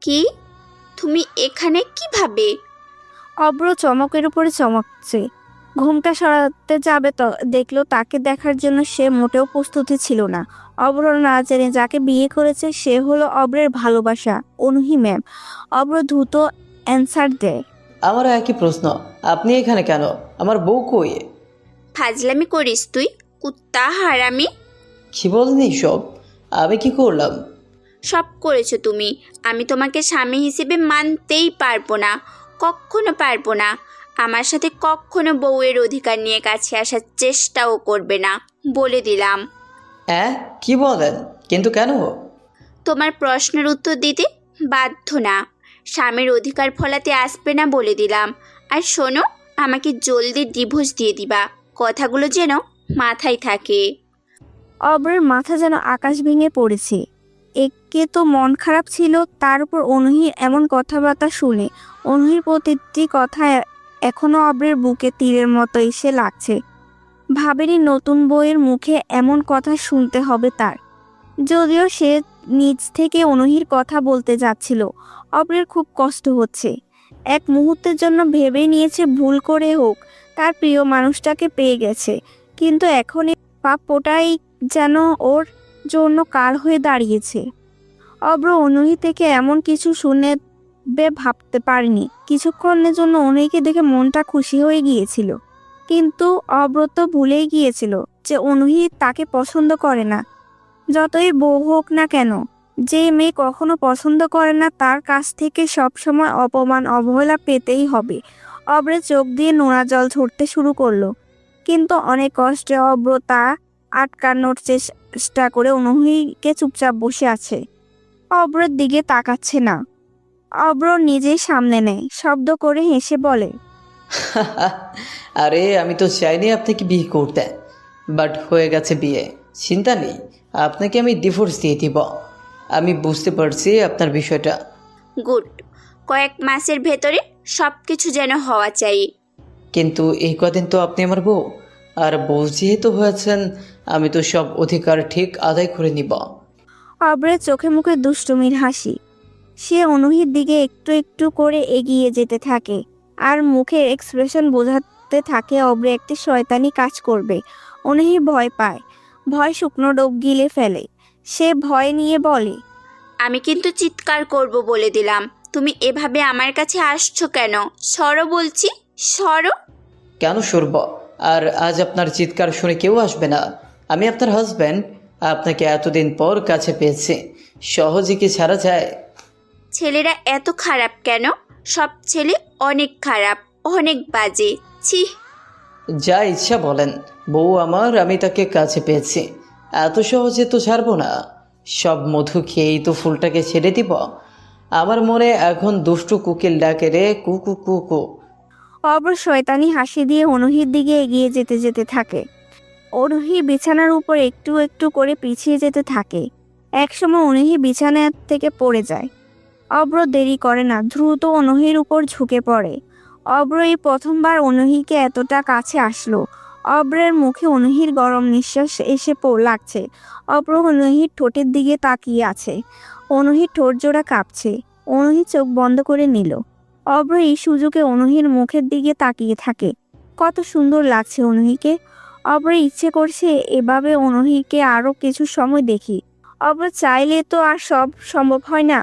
কি? তুমি এখানে কিভাবে? অব্র চমকের উপরে চমকছে। ঘুমটা সরাতে যাবে তো দেখলো তাকে দেখার জন্য সে মোটেও প্রস্তুতি ছিল না। অব্র না জেনে যাকে বিয়ে করেছে সে হলো অব্রের ভালোবাসা অনুহি ম্যাম। অব্র দ্রুত অ্যান্সার দেয়। আমারও একই প্রশ্ন, আপনি এখানে কেন? আমার বউ কই? ফাজলামি করিস তুই, কুত্তা হারামি। কি বলেন সব? আমি কি করলাম? সব করেছো তুমি। আমি তোমাকে স্বামী হিসেবে মানতেই পারবো না, কখনো পারবো না। আমার সাথে কখনো বউয়ের অধিকার নিয়ে কাছে আসার চেষ্টাও করবে না, বলে দিলাম। হ্যাঁ, কি বলেন? কিন্তু কেন? তোমার প্রশ্নের উত্তর দিতে বাধ্য না। স্বামীর অধিকার ফলাতে আসবে না, বলে দিলাম। আর শোনো, আমাকে জলদি ডিভোর্স দিয়ে দিবা, কথাগুলো যেন মাথায় থাকে। অব্রের মাথা যেন আকাশ ভেঙে পড়েছে। একে তো মন খারাপ ছিল, তার উপর অনুহির এমন কথাবার্তা শুনে অনুহির প্রতিটি কথা এখনো অব্রের বুকে তীরের মতো এসে লাগছে। ভাবেনি নতুন বউয়ের মুখে এমন কথা শুনতে হবে তার। যদিও সে নিজ থেকে অনুহির কথা বলতে যাচ্ছিল, অব্রের খুব কষ্ট হচ্ছে। এক মুহূর্তের জন্য ভেবে নিয়েছে ভুল করে হোক তার প্রিয় মানুষটাকে পেয়ে গেছে, কিন্তু এখন এই প্রাপ্যটাই যেন ওর জন্য কাল হয়ে দাঁড়িয়েছে। অব্র অনুহি থেকে এমন কিছু শুনে ভাবতে পারেনি। কিছুক্ষণের জন্য অনুহিকে দেখে মনটা খুশি হয়ে গিয়েছিল, কিন্তু অব্র তো ভুলেই গিয়েছিল যে অনুহি তাকে পছন্দ করে না। যতই বউ হোক না কেন, যে মেয়ে কখনো পছন্দ করে না তার কাছ থেকে সবসময় অপমান অবহেলা পেতেই হবে। অব্রের চোখ দিয়ে নোনা জল ঝরতে শুরু করলো, কিন্তু অনেক কষ্টে অব্র তা আটকানোর চেষ্টা করে অনুহিকে চুপচাপ বসে আছে। অব্রের দিকে তাকাচ্ছে না। অব্র নিজেই সামনে নেয়, শব্দ করে হেসে বলে, আরে আমি তো চাইনি আপনাকে বিয়ে করতে, বাট হয়ে গেছে বিয়ে। চিন্তা নেই, আপনাকে আমি ডিভোর্স দিয়ে দিব। আমি বুঝতে পারছি আপনার বিষয়টা। গুড। কয়েক মাসের ভেতরে সব কিছু যেন হওয়া চাই। কিন্তু এই কদিন তো আপনি আমার বউ, আর বউ যেহেতু হয়েছেন, আমি তো সব অধিকার ঠিক আদায় করে নিব। অব্রের চোখে মুখে দুষ্টুমির হাসি। সে অনুহির দিকে একটু একটু করে এগিয়ে যেতে থাকে, আর মুখের এক্সপ্রেশন বোঝাতে থাকে অব্রে একটি শয়তানি কাজ করবে। অনুহি ভয় পায়, ভয় শুকনো ডোব গিলে ফেলে। সে ভয় নিয়ে বলে, আমি কিন্তু চিৎকার করব, বলে দিলাম। তুমি এভাবে আমার কাছে আসছো কেন? সরো বলছি, সরো। কেন সরব? আর আজ আপনার চিৎকার শুনে কেউ আসবে না। আমি আপনার হাজব্যান্ড, আপনাকে এতদিন পর কাছে পেয়েছি, সহজে কি ছাড়া যায়? ছেলেরা এত খারাপ কেন? সব ছেলে অনেক খারাপ, অনেক বাজে। ছি। যা ইচ্ছা বলেন, বউ আমার, আমি তাকে কাছে পেয়েছি, এত সহজে তো ছাড়বো না। সব মধু খেয়েই তো ফুলটাকে ছেড়ে দিব। আমার মনে এখন দুষ্টু কুকিল ডাকে রে, কুকু কুকু। অব্র শয়তানি হাসি দিয়ে অনুহির দিকে এগিয়ে যেতে যেতে থাকে। অনুহি বিছানার উপর একটু একটু করে পিছিয়ে যেতে থাকে। একসময় অনুহি বিছানা থেকে পড়ে যায়। অব্র দেরি করে না, দ্রুত অনুহির উপর ঝুঁকে পড়ে। অব্র এই প্রথমবার অনুহিকে এতটা কাছে আসলো। অব্রের মুখে অনুহির গরম নিঃশ্বাস এসে লাগছে। অব্র অনুহির ঠোঁটের দিকে তাকিয়ে আছে। অনুহির ঠোঁট জোড়া কাঁপছে। অনুহি চোখ বন্ধ করে নিল। অব্র এই সুযোগে অনুহির মুখের দিকে তাকিয়ে থাকে। কত সুন্দর লাগছে অনুহিকে। অব্র ইচ্ছে করছে এভাবে অনুহিকে আরো কিছু সময় দেখি। অব্র চাইলে তো আর সব সম্ভব হয় না।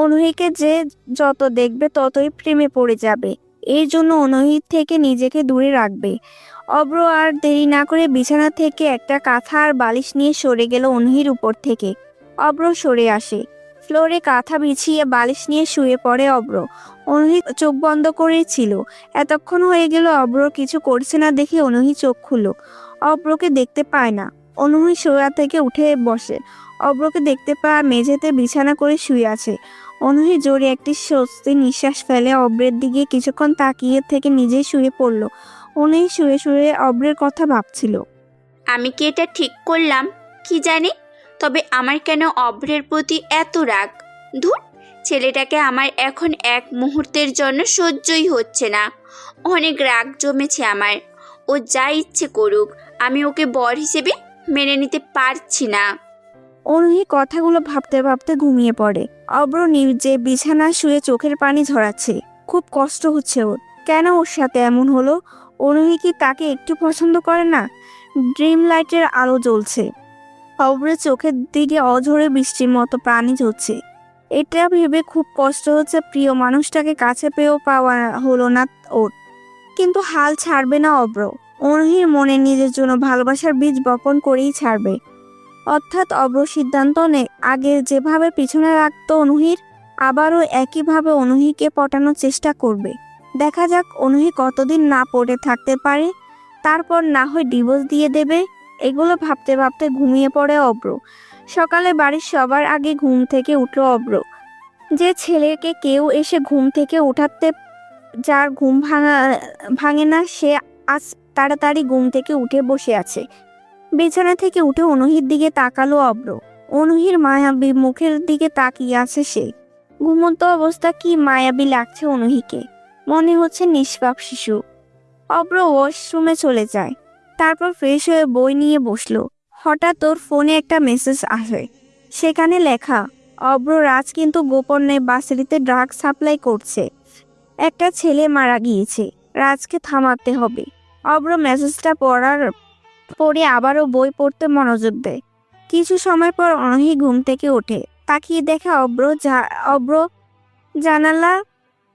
অনুহিকে যে যত দেখবে ততই প্রেমে পড়ে যাবে। এর জন্য অনুহির থেকে নিজেকে দূরে রাখবে। অব্র আর দেরি না করে বিছানা থেকে একটা কাঁথা আর বালিশ নিয়ে সরে গেল অনুহির উপর থেকে। অব্র সরে আসে। ফ্লোরে কাঁথা বিছিয়ে বালিশ নিয়ে শুয়ে পড়ে অব্র। অনুহি চোখ বন্ধ করেছিল। এতক্ষণ হয়ে গেল অব্র কিছু করছে না দেখে অনুহি চোখ খুলল। অব্রকে দেখতে পায় না। অনুহি শোয়া থেকে উঠে বসে। অব্রকে দেখতে পায় মেঝেতে বিছানা করে শুয়ে আছে। অনুহি জোরে একটি স্বস্তি নিঃশ্বাস ফেলে অব্রের দিকে কিছুক্ষণ তাকিয়ে থেকে নিজেই শুয়ে পড়ল। অনুহি শুয়ে শুয়ে অব্রের কথা ভাবছিল। আমি কি এটা ঠিক করলাম কি জানি, তবে আমার কেন অভ্রের প্রতি এত রাগ? ধুর, ছেলেটাকে আমার এখন এক মুহূর্তের জন্য সহ্যই হচ্ছে না। অনেক রাগ জমেছে আমার। ও যা ইচ্ছে করুক, আমি ওকে বর হিসেবে মেনে নিতে পারছি না। অনুহি কথাগুলো ভাবতে ভাবতে ঘুমিয়ে পড়ে। অব্র নিজে বিছানা শুয়ে চোখের পানি ঝরাচ্ছে। খুব কষ্ট হচ্ছে ওর। কেন ওর সাথে এমন হলো? অনুহি কি তাকে একটু পছন্দ করে না? ড্রিম লাইটের আলো জ্বলছে, অব্রের চোখের দিকে অঝরে বৃষ্টির মতো পানি ঝরছে। এটা ভেবে খুব কষ্ট হচ্ছে, প্রিয় মানুষটাকে কাছে পেয়েও পাওয়া হলো না ওর। কিন্তু হাল ছাড়বে না অব্র। অনুহির মনে নিজের জন্য ভালোবাসার বীজ বপন করেই ছাড়বে। অর্থাৎ অব্র সিদ্ধান্ত আগে যেভাবে পিছনে রাখতো অনুহির, আবারও একইভাবে অনুহিকে পটানোর চেষ্টা করবে। দেখা যাক অনুহি কতদিন না পড়ে থাকতে পারে, তারপর না হয় ডিভোর্স দিয়ে দেবে। এগুলো ভাবতে ভাবতে ঘুমিয়ে পড়ে অব্র। সকালে বাড়ির সবার আগে ঘুম থেকে উঠল অব্র। যে ছেলেকে কেউ এসে ঘুম থেকে উঠাতে, যার ঘুম ভাঙে না, সে আজ তাড়াতাড়ি ঘুম থেকে উঠে বসে আছে। বিছানা থেকে উঠে অনুহির দিকে তাকালো অব্র। অনুহির মায়াবী মুখের দিকে তাকিয়ে আছে সে। ঘুমন্ত অবস্থা কি মায়াবী লাগছে অনুহিকে, মনে হচ্ছে নিষ্পাপ শিশু। অব্র ওয়াশরুমে চলে যায়, তারপর ফ্রেশ হয়ে বই নিয়ে বসলো। হঠাৎ ওর ফোনে একটা মেসেজ আসে। সেখানে লেখা, অব্র রাজ কিন্তু গোপনে বাসেরিতে ড্রাগ সাপ্লাই করছে। একটা ছেলে মারা গিয়েছে, রাজকে থামাতে হবে। অব্র মেসেজটা পড়ে আবারও বই পড়তে মনোযোগ দেয়। কিছু সময় পর অনহি ঘুম থেকে ওঠে, তাকিয়ে দেখে অব্র জানালা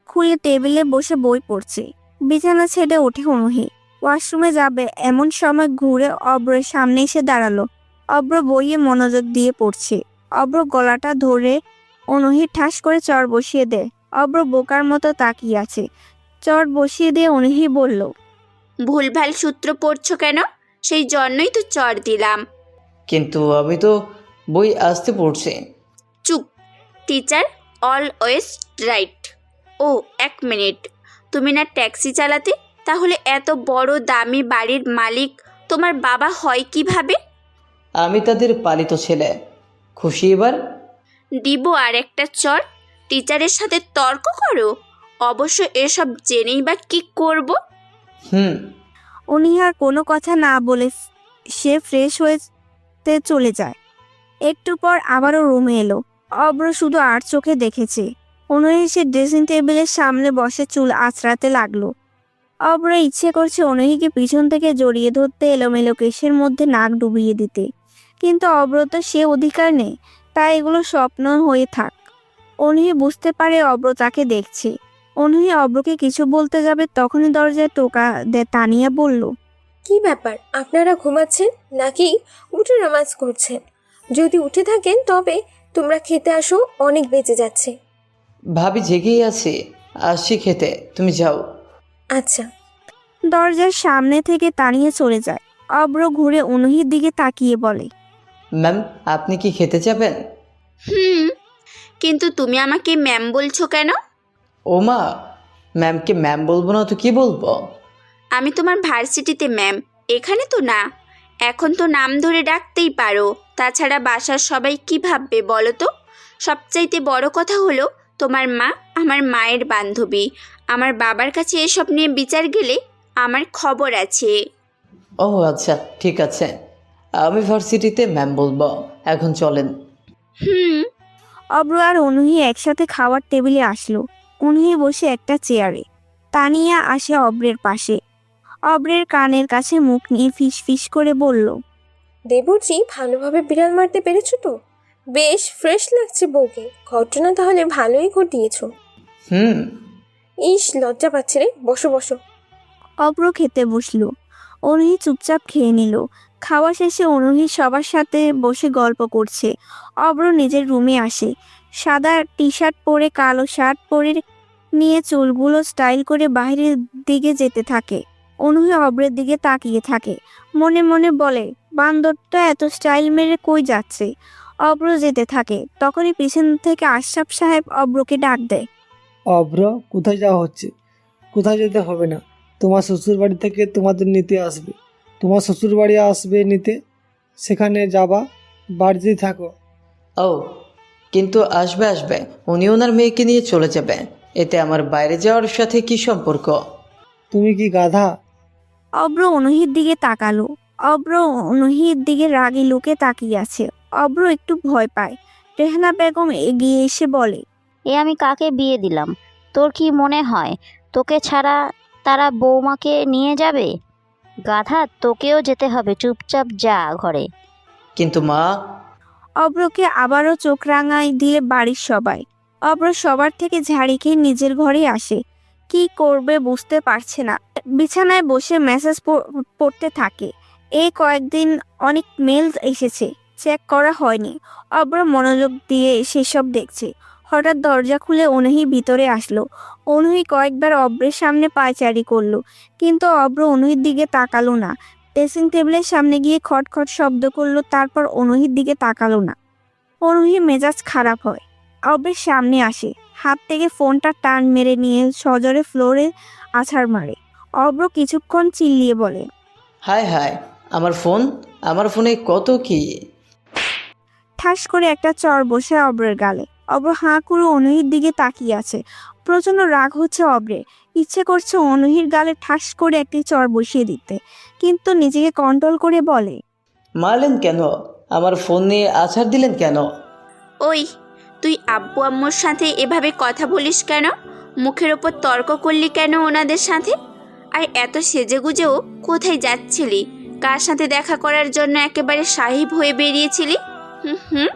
খুলে টেবিলে বসে বই পড়ছে। বিছানা ছেড়ে ওঠে অনহি, ওয়াশরুমে যাবে এমন সময় ঘুরে অব্রের সামনে এসে দাঁড়ালো। অব্র বইয়ে মনোযোগ দিয়ে পড়ছে। অব্র গলাটা ধরে অনহি ঠাস করে চর বসিয়ে দেয়। অব্র বোকার মতো তাকিয়ে আছে। চর বসিয়ে দিয়ে অনহি বলল, ভুলভাল সূত্র পড়ছো কেন? সেই জন্যই তো চর দিলাম। কিন্তু আমি তো বই আসতে পড়ছি। চুপ! Teacher always right. ও, 1 মিনিট। তুমি না ট্যাক্সি চালাতে? তাহলে এত বড় দামি বাড়ির মালিক তোমার বাবা হয় কিভাবে? আমি তাদের পালিত ছেলে। খুশি এবার? দিব আর একটা চর। টিচারের সাথে তর্ক করো? অবশ্য এসব জেনেই বা কি করব? হুম। উনি আর কোনো কথা না বলে সে ফ্রেশ হতে চলে যায়। একটু পর আবারও রুমে এলো। অব্র শুধু আর চোখে দেখেছে। অনুহি সে ড্রেসিং টেবিলের সামনে বসে চুল আঁচড়াতে লাগলো। অব্র ইচ্ছে করছে অনুহিকে পিছন থেকে জড়িয়ে ধরতে, এলোমেলো কেশের মধ্যে নাক ডুবিয়ে দিতে, কিন্তু অব্র তো সে অধিকার নেই। তাই এগুলো স্বপ্ন হয়ে থাক। অনুহি বুঝতে পারে অব্র তাকে দেখছে। অনুহি অব্রকে কিছু বলতে যাবে, তখনই দরজায় টোকা দেয় তানিয়া। বলল, কি ব্যাপার, আপনারা ঘুমাচ্ছেন নাকি উঠে নামাজ করছেন? যদি উঠে থাকেন তবে তোমরা খেতে আসো, অনেক বেঁচে যাচ্ছে। ভাবি জেগেই আছে, আসছি খেতে, তুমি যাও। আচ্ছা। দরজার সামনে থেকে তানিয়া চলে যায়। অব্র ঘুরে অনুহির দিকে তাকিয়ে বলে, ম্যাম, আপনি কি খেতে যাবেন? হুম, কিন্তু তুমি আমাকে ম্যাম বলছো কেন? ও মা, ম্যামকে ম্যাম বলবো না তো কি বলবো? আমি তোমার ভার্সিটিতে ম্যাম, এখানে তো না। এখন তো নাম ধরে ডাকতেই পারো। তাছাড়া বাসার সবাই কি ভাববে বলো তো? সবচাইতে বড় কথা হলো, তোমার মা আমার মায়ের বান্ধবী। আমার বাবার কাছে এসব নিয়ে বিচার গেলে আমার খবর আছে। ও আচ্ছা, ঠিক আছে, আমি ভার্সিটিতে ম্যাম বলবো। এখন চলেন। হুম। অব্র আর অনুহি একসাথে খাওয়ার টেবিলে আসলো। অনুহি বসে একটা চেয়ারে, তানিয়া আসে অব্রের পাশে। অব্রের কানের কাছে মুখ নিয়ে ফিস ফিস করে বলল, দেবরজি, ভালোভাবে বিড়াল মারতে পেরেছো তো? বেশ ফ্রেশ লাগছে বউকে। ঘটনা তাহলে ভালোই ঘটিয়েছো। হুম। ইস, লজ্জা পাচ্ছে রে। বসো বসো। অব্র খেতে বসলো। অনুহি চুপচাপ খেয়ে নিল। খাওয়া শেষে অনুহি সবার সাথে বসে গল্প করছে। অব্র নিজের রুমে আসে। সাদা টি শার্ট পরে, কালো শার্ট পরে নিয়ে চুলগুলো স্টাইল করে বাইরের দিকে যেতে থাকে। অনুহি অব্রের দিকে তাকিয়ে থাকে, মনে মনে বলে, বান্দরটা এত স্টাইল মেরে কই যাচ্ছে। অব্র যেতে থাকে, তখনই পিছন থেকে আশরাফ সাহেব অব্রকে ডাক দেয়। অভ্র, কোথায় যাওয়া হচ্ছে? কোথায় যেতে হবে না, তোমার শ্বশুর বাড়ি থেকে তোমাদের নিতে আসবে। তোমার শ্বশুর বাড়ি আসবে নিতে, সেখানে যাবা, বাড়িতেই থাকো। ও, কিন্তু আসবে আসবে, উনি ওনার মেয়েকে নিয়ে চলে যাবে। এতে আমার বাইরে যাওয়ার সাথে কি সম্পর্ক? তুমি কি গাধা? অব্র অনুহির দিকে তাকালো। অব্র অনুহির দিকে রাগী লোকে তাকিয়ে আছে। অব্র একটু ভয় পায়, রেহানা বেগম এগিয়ে এসে বলে, আমি কাকে বিয়ে দিলাম? তোর কি মনে হয় তোকে ছাড়া তারা বৌমাকে নিয়ে যাবে? গাধা, তোকেও যেতে হবে, চুপচাপ যা ঘরে। কিন্তু মা, অব্রকে আবারও চোখ রাঙায় দিয়ে বাড়ির সবাই। অব্র সবার থেকে ঝাড়ি খেয়ে নিজের ঘরে আসে। কি করবে বুঝতে পারছে না। বিছানায় বসে মেসেজ পড়তে থাকে। এই কয়েকদিন অনেক মেল এসেছে, চেক করা হয়নি। অব্র মনোযোগ দিয়ে সেসব দেখছে। হঠাৎ দরজা খুলে অনুহি ভিতরে আসলো। অনুহি কয়েকবার অব্রের সামনে পায়চারি করলো, কিন্তু অব্র অনুহির দিকে তাকালো না। ড্রেসিং টেবিলের সামনে গিয়ে খটখট শব্দ করলো, তারপর অনুহির দিকে তাকালো না। অনুহির মেজাজ খারাপ হয়। অব্রের সামনে আসে, হাত থেকে ফোনটা টান মেরে নিয়ে সজোরে ফ্লোরে আছাড় মারে। অব্র কিছুক্ষণ চিল্লিয়ে বলে, হায় হায়, আমার ফোনে কত কি। ঠাস করে একটা চর বসে অব্রের গালে। অব্র হাঁ করে অনুহির দিকে তাকিয়ে আছে। প্রচন্ড রাগ হচ্ছে অব্রের। ইচ্ছে করছে অনুহির গালে ঠাস করে একটি চর বসিয়ে দিতে, কিন্তু নিজেকে কন্ট্রোল করে বলে, মারলেন কেন? আমার ফোন নিয়ে আছাড় দিলেন কেন? ওই, তুই আব্বু আম্মুর সাথে এভাবে কথা বলিস কেন? মুখের ওপর তর্ক করলি কেন ওনাদের সাথে? আর এত সেজেগুজেও কোথায় যাচ্ছিলি? কার সাথে দেখা করার জন্য একেবারে সাহিব হয়ে বেরিয়েছিলি? হুম,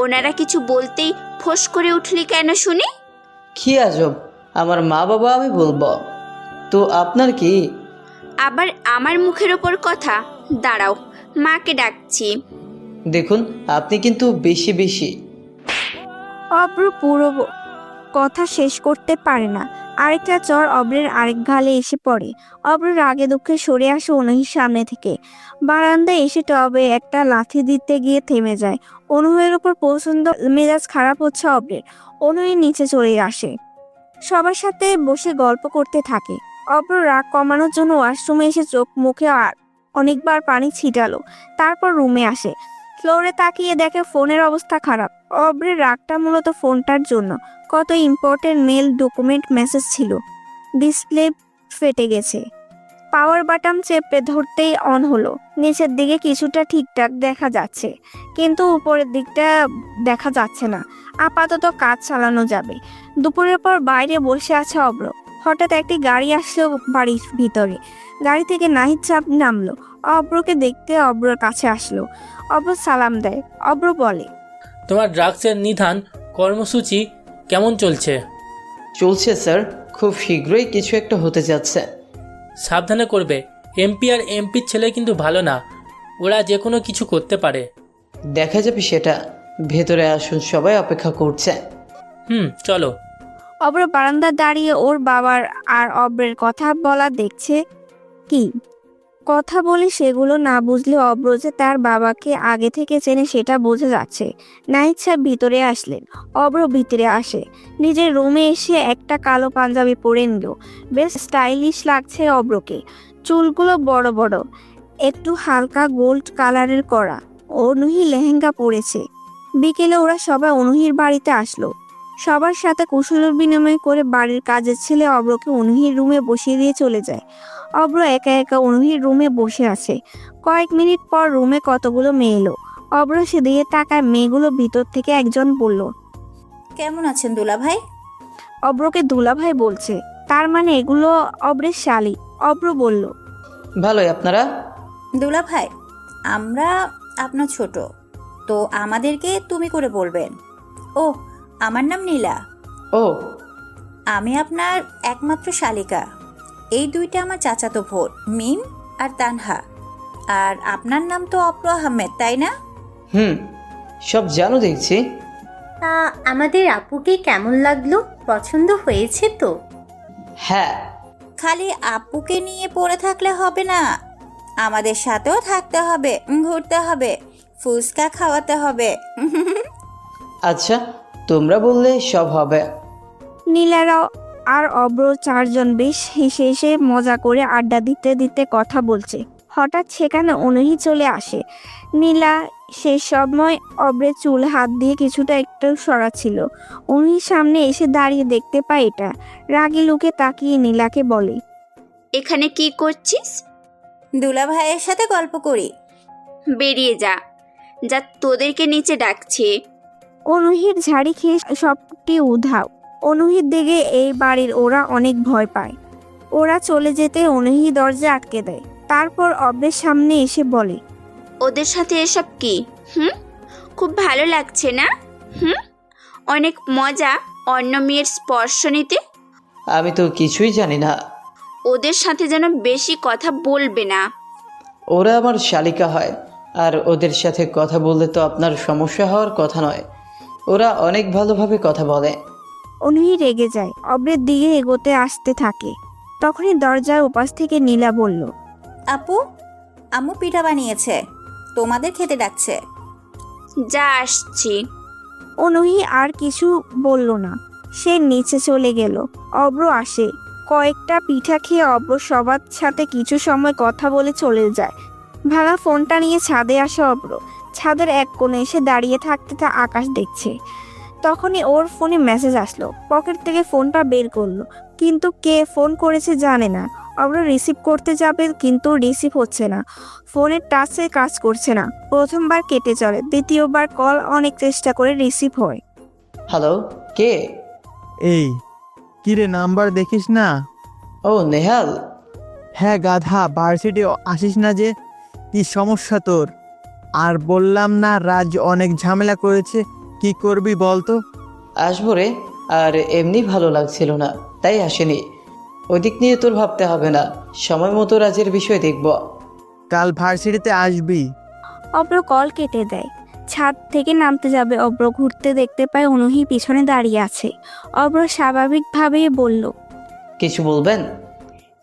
ওনারা কিছু বলতেই ফোঁস করে উঠলি কেন শুনি? কি আজব, আমার মা বাবা আমি বলবো তো আপনার কি? আবার আমার মুখের ওপর কথা? দাঁড়াও, মাকে ডাকছি। দেখুন, আপনি কিন্তু বেশি বেশি। অব্র পুরো কথা শেষ করতে পারে না। আরেকটা চর অব্রের আরেক গালে এসে পড়ে। অব্র রাগে দুঃখে সরে আসে অনুহির সামনে থেকে। বারান্দায় এসে টবে একটা লাথি দিতে গিয়ে থেমে যায়। অনুহের ওপর পছন্দ মেজাজ খারাপ হচ্ছে অব্রের। অনুহি নিচে চলে আসে, সবার সাথে বসে গল্প করতে থাকে। অব্র রাগ কমানোর জন্য ওয়াশরুমে এসে চোখ মুখে আর অনেকবার পানি ছিটালো, তারপর রুমে আসে। ফ্লোরে তাকিয়ে দেখে ফোনের অবস্থা খারাপ। অব্রের রাগটা মূলত ফোনটার জন্য। কত ইম্পর্টেন্ট মেল, ডকুমেন্ট, মেসেজ ছিল। ডিসপ্লে ফেটে গেছে। পাওয়ার বাটন চেপে ধরতেই অন হলো। নিচের দিকে কিছুটা ঠিকঠাক দেখা যাচ্ছে, কিন্তু উপরের দিকটা দেখা যাচ্ছে না। আপাতত কাজ চালানো যাবে। দুপুরের পর বাইরে বসে আছে অব্র। হঠাৎ একটি গাড়ি আসলো বাড়ির ভিতরে। গাড়ি থেকে নাহিদ চাপ নামলো। অব্রকে দেখতে অব্রর কাছে আসলো। অব্র সালাম দেয়। অব্র বলে, তোমার ড্রাগসের নিধান কর্মসূচি কেমন চলছে? চলছে স্যার, খুব শীঘ্রই কিছু একটা হতে যাচ্ছে। সাবধানে করবে। এমপি আর এমপির ছেলে কিন্তু ভালো না, ওরা যে কোনো কিছু করতে পারে। দেখা যাবে সেটা। ভেতরে আসুন, সবাই অপেক্ষা করছে। চলো। অব্র বারান্দা দাঁড়িয়ে ওর বাবার আর অব্রের কথা বলা দেখছে। কি কথা বলে সেগুলো না বুঝলে অব্র যে তার বাবাকে আগে থেকে চেনে সেটা বোঝা যাচ্ছে। নাহিদ সাহেব ভিতরে আসলেন। অব্র ভিতরে আসে। নিজের রুমে এসে একটা কালো পাঞ্জাবি পরে নিল। বেশ স্টাইলিশ লাগছে অব্রকে। চুলগুলো বড় বড়, একটু হালকা গোল্ড কালারের করা। অনুহি লেহেঙ্গা পরেছে। বিকেলে ওরা সবাই অনুহির বাড়িতে আসলো। সবার সাথে কুশল বিনিময় করে বাড়ির কাজের ছেলে অব্রকে অনুহির রুমে বসিয়ে দিয়ে চলে যায়। অব্র একা একা অনুহির রুমে বসে আছে। কয়েক মিনিট পর রুমে কতগুলো মেয়ে এলো। অব্র সেদিকে তাকায়। মেয়েগুলো ভিতর থেকে একজন বলল, কেমন আছেন দুলাভাই? অব্রকে দুলাভাই বলছে, তার মানে এগুলো অব্রের শালী। অব্র বলল, ভালোই। আপনারা? দুলাভাই, আমরা আপনার ছোট, তো আমাদেরকে তুমি করে বলবেন। ও, আমার নাম নীলা। ও, আমি আপনার একমাত্র শালিকা। এই দুইটা আমার চাচাতো বোন, মিম আর তানহা। আর আপনার নাম তো অপ্র আহমেদ, তাই না? সব জানো দেখছি। তা আমাদের আপুকে কেমন লাগলো? পছন্দ হয়েছে তো? হ্যাঁ। খালি আপুকে নিয়ে পড়ে থাকলে হবে না, আমাদের সাথেও থাকতে হবে, ঘুরতে হবে, ফুচকা খাওয়াতে হবে। আচ্ছা, তোমরা বললে সব হবে। নীলারা আর অব্র চারজন বেশ হেসে হেসে মজা করে আড্ডা দিতে দিতে কথা বলছে। হঠাৎ সেখানে অনুহি চলে আসে। নীলা সে সময় অব্রের চুল হাত দিয়ে কিছুটা একটু সরাচ্ছিল। অনুহির সামনে এসে দাঁড়িয়ে দেখতে পায় এটা। রাগী লুকে তাকিয়ে নীলাকে বলে, এখানে কি করছিস? দুলাভাইয়ের সাথে গল্প করি। বেরিয়ে যা, যা, তোদেরকে নিচে ডাকছি। অনুহির ঝাড়ি খেয়ে সবটি উধাও। অনুহির দিকে এই বাড়ির ওরা অনেক ভয় পায়। ওরা চলে যেতে অনুহি দরজা আটকে দেয়। তারপর অব্রের সামনে এসে বলে, ওদের সাথে এসব কি? খুব ভালো লাগছে না? অনেক মজা অন্য মেয়ের স্পর্শ নিতে। আমি তো কিছুই জানি না। ওদের সাথে যেন বেশি কথা বলবে না। ওরা আমার শালিকা হয়, আর ওদের সাথে কথা বললে তো আপনার সমস্যা হওয়ার কথা নয়। ওরা অনেক ভালোভাবে কথা বলে। অনুহি রেগে যায়, অব্রের দিকে এগোতে আসতে থাকে। তখনই দরজার ওপাশ থেকে নীলা বলল, আপু, আম্মু পিঠা বানিয়েছে, তোমাদের খেতে ডাকছে। যা আসছি। অনুহি আর কিছু বলল না, সে নিচে চলে গেল। অব্র আসে, কয়েকটা পিঠা খেয়ে অব্র সবার সাথে কিছু সময় কথা বলে চলে যায়। ভাঙা ফোনটা নিয়ে ছাদে আসে অব্র। ছাদের এক কোণে এসে দাঁড়িয়ে থাকতে তা আকাশ দেখছে। তখনই ওর ফোনে মেসেজ আসলো। পকেট থেকে ফোনটা বের করলো, কিন্তু কে ফোন করেছে জানে না। অব্র রিসিভ করতে যাবে, কিন্তু রিসিভ হচ্ছে না। ফোনের টাচে কাজ করছে না। প্রথমবার কেটে চলে, দ্বিতীয়বার কল অনেক চেষ্টা করে রিসিভ হয়। হ্যালো, কে? এই কিরে, নাম্বার দেখিস না? ও নেহাল। হ্যাঁ গাধা, ভার্সিটি আসিস না যে? কি সমস্যা তোর? আর বললাম না রাজ অনেক ঝামেলা করেছে, কি করবি বলতো? আসবো রে, আর এমনি ভালো লাগছিল না, তাই আসেনি। ওদিক নিয়ে তোর ভাবতে হবে না, সময় মতো রাজের বিষয় দেখব। কাল ভার্সিটিতে আসবি। অব্র কল কেটে দেয়। ছাদ থেকে নামতে যাবে অব্র, ঘুরতে দেখতে পায় অনুহি পিছনে দাঁড়িয়ে আছে। অব্র স্বাভাবিকভাবেই বলল, কিছু বলবেন?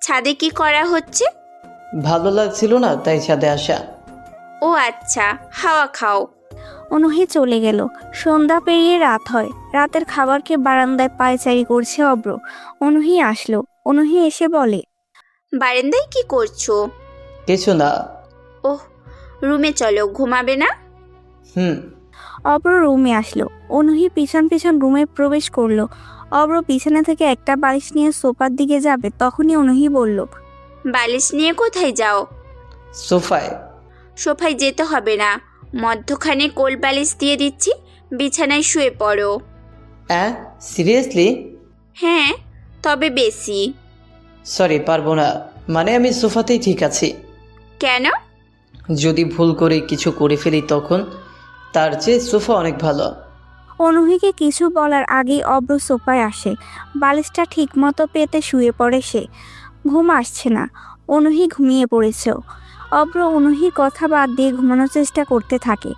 ছাদে কি করা হচ্ছে? ভালো লাগছিল না, তাই ছাদে আসা। ও আচ্ছা, হাওয়া খাও। অনুহি চলে গেল। সন্ধ্যা পেরিয়ে রাত হয়। রাতের খাবার খেয়ে বারান্দায় পায়চারি করছে অব্র। অনুহি আসলো। অনুহি এসে বলে, বারান্দায় কি করছো? কিছু না। ওহ, রুমে চলো, ঘুমাবে না? অব্র রুমে আসলো। অনুহি পিছন পিছন রুমে প্রবেশ করলো। অব্র বিছানা থেকে একটা বালিশ নিয়ে সোফার দিকে যাবে, তখনই অনুহি বলল, বালিশ নিয়ে কোথায় যাও? সোফায়। সোফায় যেতে হবে না, মধ্যখানে কোল বালিশ দিয়ে দিচ্ছি, বিছানায় শুয়ে পড়ো। হ্যাঁ, সিরিয়াসলি? হ্যাঁ, তবে বেশি। সরি, পারবো না। মানে আমি সোফাতেই ঠিক আছি। কেন? যদি ভুল করে কিছু করে ফেলি তখন? তার চেয়ে সোফা অনেক ভালো। অনুহিকে কিছু বলার আগেই অব্র সোফায় আসে। বালিশটা ঠিক মতো পেতে শুয়ে পড়ে সে। ঘুম আসছে না। অনুহি ঘুমিয়ে পড়েছে। অব্র অনুহির কথা বাদ দিয়ে ঘুমানোর চেষ্টা করতে থাকে।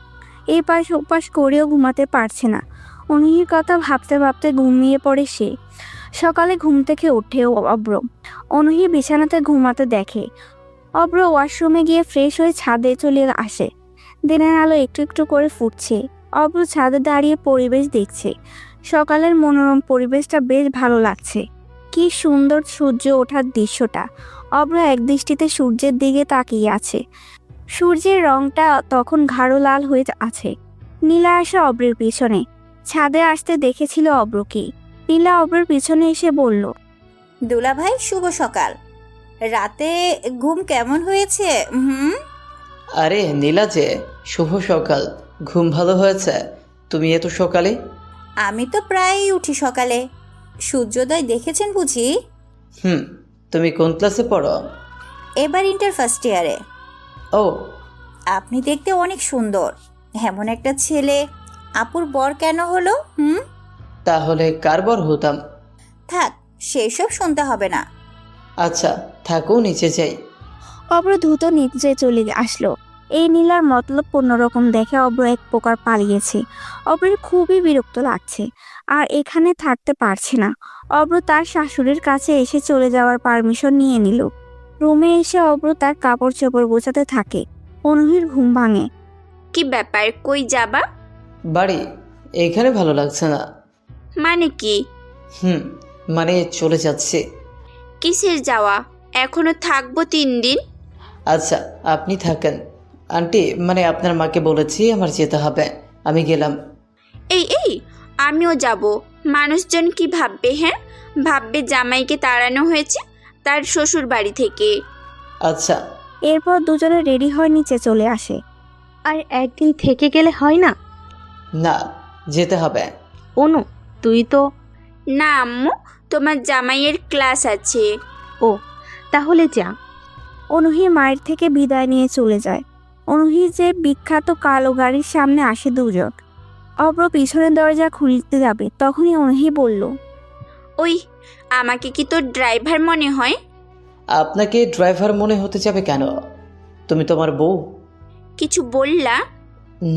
এই পাশ ওপাশ করেও ঘুমাতে পারছে না। অনুহির কথা ভাবতে ভাবতে ঘুমিয়ে পড়ে সে। সকালে ঘুম থেকে ওঠে অব্র। অনুহি বিছানাতে ঘুমাতে দেখে। অব্র ওয়াশরুমে গিয়ে ফ্রেশ হয়ে ছাদে চলে আসে। দিনের আলো একটু একটু করে ফুটছে। অব্র ছাদে দাঁড়িয়ে পরিবেশ দেখছে। সকালের মনোরম পরিবেশটা বেশ ভালো লাগছে। কি সুন্দর সূর্য ওঠার দৃশ্যটা। অব্র একদৃষ্টিতে সূর্যের দিকে তাকিয়ে আছে। সূর্যের রংটা তখন গাঢ় লাল হয়ে আছে। নীলা আসে অব্রের পিছনে। ছাদে আসতে দেখেছিল অব্রকে। নীলা অব্রের পিছনে এসে বলল, দুলা ভাই, শুভ সকাল। রাতে ঘুম কেমন হয়েছে? আরে নীলা যে, শুভ সকাল। ঘুম ভালো হয়েছে? তুমি এত সকালে? আমি তো প্রায়ই উঠি সকালে। সূর্যোদয় দেখেছেন বুঝি? তুমি কোন ক্লাসে পড়ো? এবার ইন্টার ফার্স্ট ইয়ারে। ও, আপনি দেখতে অনেক সুন্দর। এমন একটা ছেলে আপুর বর কেন হলো? তাহলে কার বর হতাম? থাক, সেই সব শুনতে হবে না। আচ্ছা থাকো, নিচে যাই। অব্র দ্রুত নিচে চলে আসলো। এই নীলার মতলব অন্যরকম দেখে অব্র এক প্রকার পালিয়েছে। অব্রের খুবই বিরক্ত লাগছে, আর এখানে থাকতে পারছে না। অব্র তার শাশুড়ির কাছে এসে চলে যাওয়ার পারমিশন নিয়ে নিল। রুমে এসে অব্র তার কাপড় চোপড় গোছাতে থাকে। অনুহির ঘুম ভাঙে। কি ব্যাপার, কই যাবা? বাড়ি। এখানে ভালো লাগছে না। মানে কি? মানে চলে যাচ্ছে। কিসের যাওয়া? এখনো থাকবো 3 দিন। আচ্ছা আপনি থাকেন। আন্টি, মানে আপনার মাকে বলেছি আমার যেতে হবে, আমি গেলাম। এই আমিও যাব। মানুষজন কি ভাববে? হ্যাঁ, ভাববে জামাইকে তাড়ানো হয়েছে তার শ্বশুর বাড়ি থেকে। আচ্ছা। এরপর দুজনে রেডি হয়ে নিচে চলে আসে। আর একদিন থেকে গেলে হয় না? না, যেতে হবে। অনু, তুই তো... না আম্মু, তোমার জামাইয়ের ক্লাস আছে। ও, তাহলে যা। অনুহি মায়ের থেকে বিদায় নিয়ে চলে যায়। অনুহি যে বিখ্যাত কালো গাড়ির সামনে আসে দুজন। অব্র পিছনের দরজা খুলতে যাবে, তখনই অনুহি বলল, ওই, আমাকে কি তোর ড্রাইভার মনে হয়? আপনাকে ড্রাইভার মনে হতে যাবে কেন? তুমি তোমার বউ। কিছু বললা?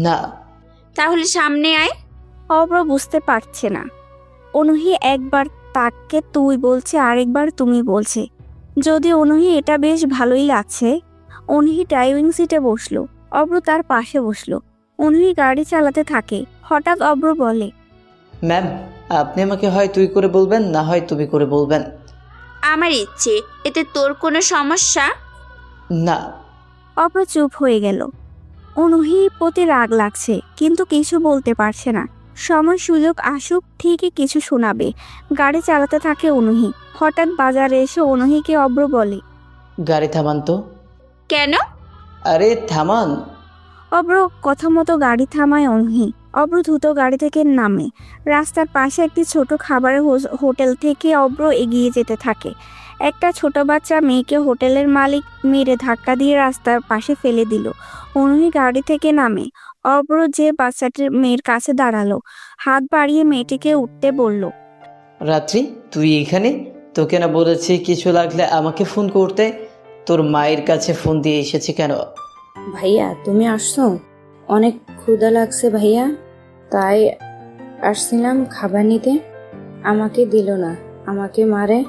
না। তাহলে সামনে আয়। অব্র বুঝতে পারছে না। অনুহি একবার তাকে তুই বলছে, আরেকবার তুমি বলছে। যদি অনুহি এটা বেশ ভালোই লাগছে। অনুহি ড্রাইভিং সিটে বসলো, অব্র তার পাশে বসলো। অনুহি গাড়ি চালাতে থাকে। হঠাৎ অব্র বলে, ম্যাম, আপনি আমাকে হয় তুই করে বলবেন, না হয় তুমি করে বলবেন। আমার ইচ্ছে, এতে তোর কোনো সমস্যা? না। অব্র চুপ হয়ে গেল। অনুহির প্রতি রাগ লাগছে, কিন্তু কিছু বলতে পারছে না। সময় সুযোগ আসুক, ঠিকই কিছু শোনাবে। গাড়ি চালাতে থাকে অনুহি। হঠাৎ বাজারে এসে অনুহিকে অব্র বলে, গাড়ি থামান তো। কেন? আরে থামান। অব্র কথা মতো গাড়ি থামায় অনুহি। অব্র দ্রুত গাড়ি থেকে নামে। রাস্তার পাশে একটি ছোট খাবারের হোটেল থেকে অব্র এগিয়ে যেতে থাকে। একটা ছোট বাচ্চা মেয়েকে হোটেলের মালিক মেরে ধাক্কা দিয়ে রাস্তার পাশে ফেলে দিল। অনুহি গাড়ি থেকে নামে। অব্র যে বাচ্চাটির মেয়ের কাছে দাঁড়ালো, হাত বাড়িয়ে মেয়েটিকে উঠতে বলল, রাত্রি, তুই এখানে? তোকে না বলেছি কিছু লাগলে আমাকে ফোন করতে? তোর মায়ের কাছে ফোন দিয়ে এসেছি কেন? ভাইয়া তুমি আসছো? অনেক ক্ষুধা লাগছে ভাইয়া, তাই আসছিলাম খাবার নিতে। আমাকে দিল না, আমাকে মারে।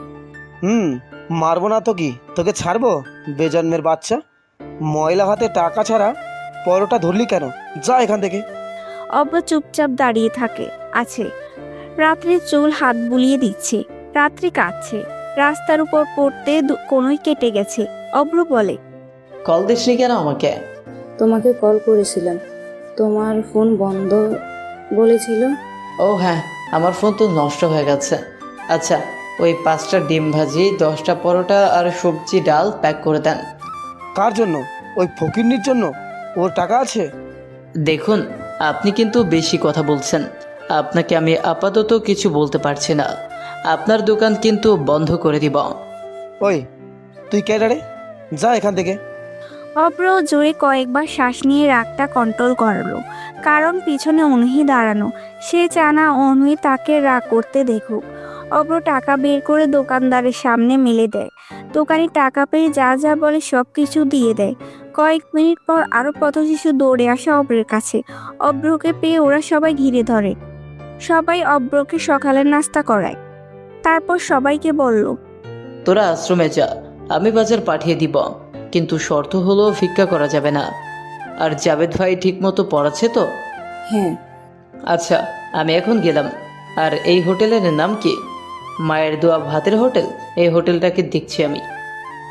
মারবো না তো কি, তোকে ছাড়বো? বেজন্মের বাচ্চা, ময়লা হাতে টাকা ছাড়া পরোটা ধরলি কেন? যা এখান থেকে। অব্র চুপচাপ দাঁড়িয়ে আছে। রাত্রির চুল হাত বুলিয়ে দিচ্ছে। রাত্রি কাঁদছে। রাস্তার উপর পড়তে কোনোই কেটে গেছে। অব্র বলে, কল দিসনি কেন আমাকে? তোমাকে কল করেছিলাম, তোমার ফোন বন্ধ বলেছিল। ও হ্যাঁ, আমার ফোন তো নষ্ট হয়ে গেছে। আচ্ছা, ওই 5টা ডিম ভাজি, 10টা পরোটা আর সবজি ডাল প্যাক করে দেন। কার জন্য? ওই ফকিরনির জন্য? ওর টাকা আছে? দেখুন, আপনি কিন্তু বেশি কথা বলছেন। আপনাকে আমি আপাতত কিছু বলতে পারছি না। আপনার দোকান কিন্তু বন্ধ করে দিব। ওই, তুই ক্যাডারে, যা এখান থেকে। অব্র জোরে কয়েকবার শ্বাস নিয়ে রাগটা কন্ট্রোল করলো, কারণ পিছনে অনুহি দাঁড়ানো। সে চানা অনুহি তাকে রাগ করতে দেখুক। অব্র টাকা বের করে দোকানদারের সামনে মেলে দেয়। দোকানি টাকা পেয়ে যা যা বলে সব কিছু দিয়ে দেয়। কয়েক মিনিট পর আরও পথশিশু দৌড়ে আসে অব্রের কাছে। অব্রকে পেয়ে ওরা সবাই ঘিরে ধরে। সবাই অব্রকে সকালের নাস্তা করায়। তারপর সবাইকে বলল, তোরা আশ্রমে যা, আমি বাজার পাঠিয়ে দিব, কিন্তু শর্ত হলো ভিক্ষা করা যাবে না। আর জাভেদ ভাই ঠিকমতো পড়াচ্ছে তো? হ্যাঁ। আচ্ছা, আমি এখন গেলাম। আর এই হোটেলের নাম কি? মায়ের দোয়া ভাতের হোটেল। এই হোটেলটাকে দেখছি আমি।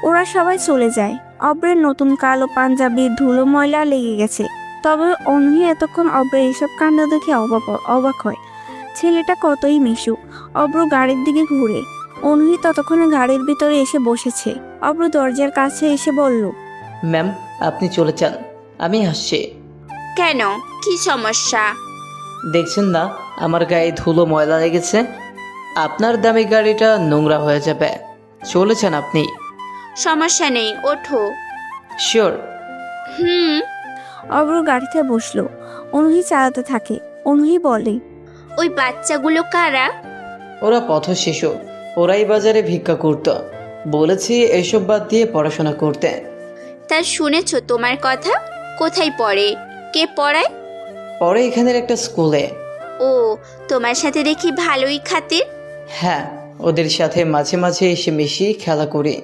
ওরা সবাই চলে যায়। অব্রের নতুন কালো পাঞ্জাবির ধুলো ময়লা লেগে গেছে। তবে অনুহি এতক্ষণ অব্রের এসব কাণ্ড দেখে অবাক হয়। ছেলেটা কতই মিশুক। অব্র গাড়ির দিকে ঘুরে। অনুহি ততক্ষণে গাড়ির ভিতরে এসে বসেছে। অব্র দরজার কাছে এসে বলল, ম্যাম, আপনি চলে যান, আমি আসছি। কেন, কি সমস্যা? দেখছেন না আমার গায়ে ধুলো ময়লা লেগেছে? আপনার দামি গাড়িটা নোংরা হয়ে যাবে। চলে যান আপনি। সমস্যা নেই, ওঠো। শিওর? অব্র গাড়িতে বসলো। অনুহি চালাতে থাকে। অনুহি বলে, ওই বাচ্চাগুলো কারা? ওরা পথ শিশু, ওরাই বাজারে ভিক্ষা করত। বলেছি এসব বাদ দিয়ে পড়াশোনা করতে। তা শুনেছো তোমার কথা? কোথায় পড়ে? কে পড়ায়? পরে এখানের একটা স্কুলে। ও, তোমার সাথে দেখি ভালোই খাতির। হ্যাঁ, ওদের সাথে মাঝে মাঝে এসে মিশি, খেলা করি।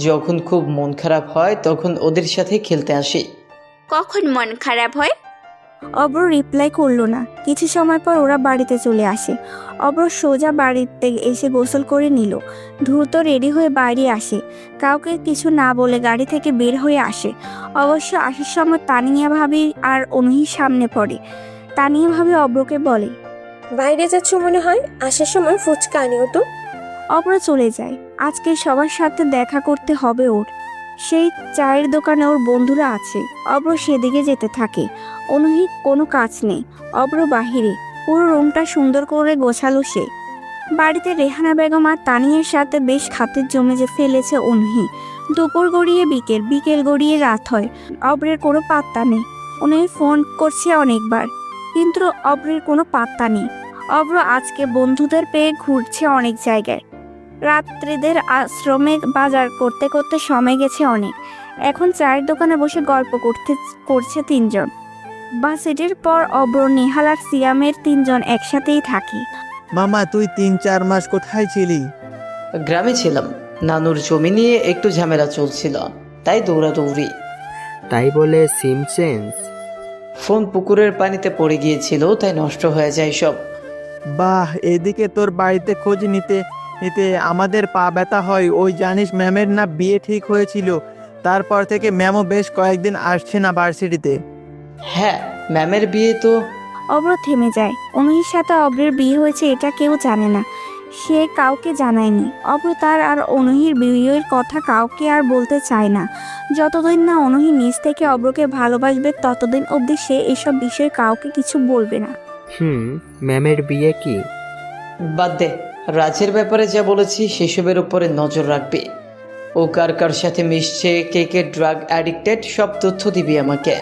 যখন খুব মন খারাপ হয় তখন ওদের সাথে খেলতে আসি। কখন মন খারাপ হয়? অব্র রিপ্লাই করলো না। কিছু সময় পর ওরা বাড়িতে চলে আসে। অব্র সোজা বাড়িতে এসে গোসল করে নিল। দ্রুত রেডি হয়ে বাইরে আসে। কাউকে কিছু না বলে গাড়ি থেকে বের হয়ে আসে। অবশ্য আসার সময় তানিয়া ভাবি আর অনুহির সামনে পড়ে। তানিয়া ভাবি অব্রকে বলে, বাইরে যাচ্ছ মনে হয়, আসার সময় ফুচকা আনিও তো। অব্র চলে যায়। আজকে সবার সাথে দেখা করতে হবে ওর। সেই চায়ের দোকানে ওর বন্ধুরা আছে। অব্র সেদিকে যেতে থাকে। অনুহির কোনো কাজ নেই। অব্র বাহিরে পুরো রুমটা সুন্দর করে গোছালো সে। বাড়িতে রেহানা বেগম আর তানিয়ার সাথে বেশ খাতির জমে ফেলেছে অনহি। দুপুর গড়িয়ে বিকেল, বিকেল গড়িয়ে রাত হয়, অব্রের কোনো পাত্তা নেই। অনহি ফোন করছে অনেকবার, কিন্তু অব্রের কোনো পাত্তা নেই। অব্র আজকে বন্ধুদের পেয়ে ঘুরছে অনেক জায়গায়। রাত্রিদের আশ্রমে বাজার করতে করতে সময় গেছে অনেক। এখন চায়ের দোকানে বসে গল্প করছে তিনজন। বাসেটের পর অব্র, নেহাল আর সিয়ামের তিনজন একসাথেই থাকে। মামা তুই 3-4 মাস কোথায় ছিলি? গ্রামে ছিলাম, নানুর জমি নিয়ে একটু ঝামেলা চলছিল, তাই দৌড়াদৌড়ি। তাই বলে সিম চেঞ্জ? ফোন পুকুরের পানিতে পড়ে গিয়েছিল, তাই নষ্ট হয়ে যায় সব। বাহ, এদিকে তোর বাড়িতে খোঁজ নিতে নিতে আমাদের পা ব্যথা হয়। ওই জানিস ম্যামের না বিয়ে ঠিক হয়েছিল, তারপর থেকে ম্যামও বেশ কয়েকদিন আসছে না ভার্সিটিতে। হ্যাঁ, ম্যামের বিয়ে তো। অব্র থেমে যায়। অনহির সাথে অব্রের বিয়ে হয়েছে এটা কেউ জানে না, সে কাউকে জানায়নি। অব্র তার আর অনহির বিয়ের কথা কাউকে আর বলতে চায় না। যতদিন না অনহি নিজ থেকে অব্রকে ভালোবাসবে ততদিন অবধি সে এসব বিষয়ে কাউকে কিছু বলবে না। ম্যামের বিয়ে কি? বাদ দে, রাজের ব্যাপারে যা বলেছি সেসবের উপরে নজর রাখবি। ও কার কার সাথে মিশছে, কে কে ড্রাগ অ্যাডিক্টেড, সব তথ্য দিবি আমাকে।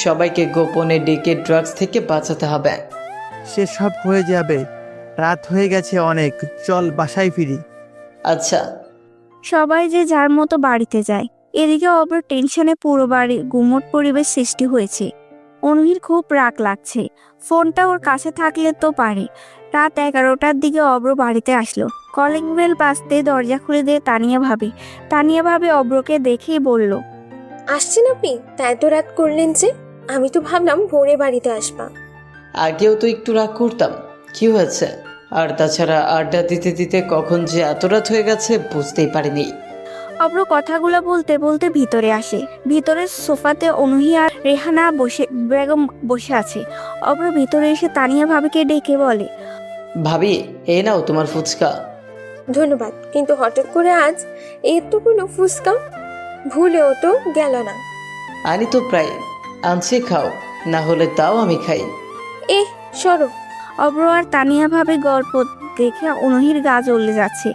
সবাইকে গোপনে ডেকে ড্রাগস থেকে বাঁচাতে হবে। সে সব হয়ে যাবে, রাত হয়ে গেছে অনেক, চল বাসায় ফিরি। আচ্ছা। সবাই যে যার মতো বাড়িতে যায়। এদিকে অব্র টেনশনে পুরো বাড়ি গুমট পরিবেশ সৃষ্টি হয়েছে। অনহির খুব রাগ লাগছে। ফোনটা ওর কাছে থাকলে তো পারে। রাত 11টার দিকে অব্র বাড়িতে আসলো। কলিং বেল বাজতে দরজা খুলে দিয়ে তানিয়া ভাবে অব্রকে দেখেই বলল, আসছেন আপনি? তাই তো রাত করলেন যে? আমি তো ভাবলাম ভোরে বাড়িতে আসবা। আগেও তো একটু রাগ করতাম, কি হয়েছে? আর তাছাড়া আড্ডা দিতে দিতে কখন যে এত রাত হয়ে গেছে বুঝতেই পারিনি। অব্র কথাগুলো বলতে বলতে ভিতরে আসে। ভিতরের সোফাতে অনহি আর রেহানা বেগম বসে আছে। অব্র ভিতরে এসে তানিয়া ভাবিকে ডেকে বলে, ভাবি, এই নাও তোমার ফুচকা। ধন্যবাদ, কিন্তু হঠাৎ করে আজ এতগুলো ফুচকা? ভুলেও তো গেল না। আনি তো প্রায়, আনছি, খাও, না হলে তাও আমি খাই। সরো। অব্র আর তানিয়া ভাবে গল্প দেখে অনহির গা জ্বলে যাচ্ছে।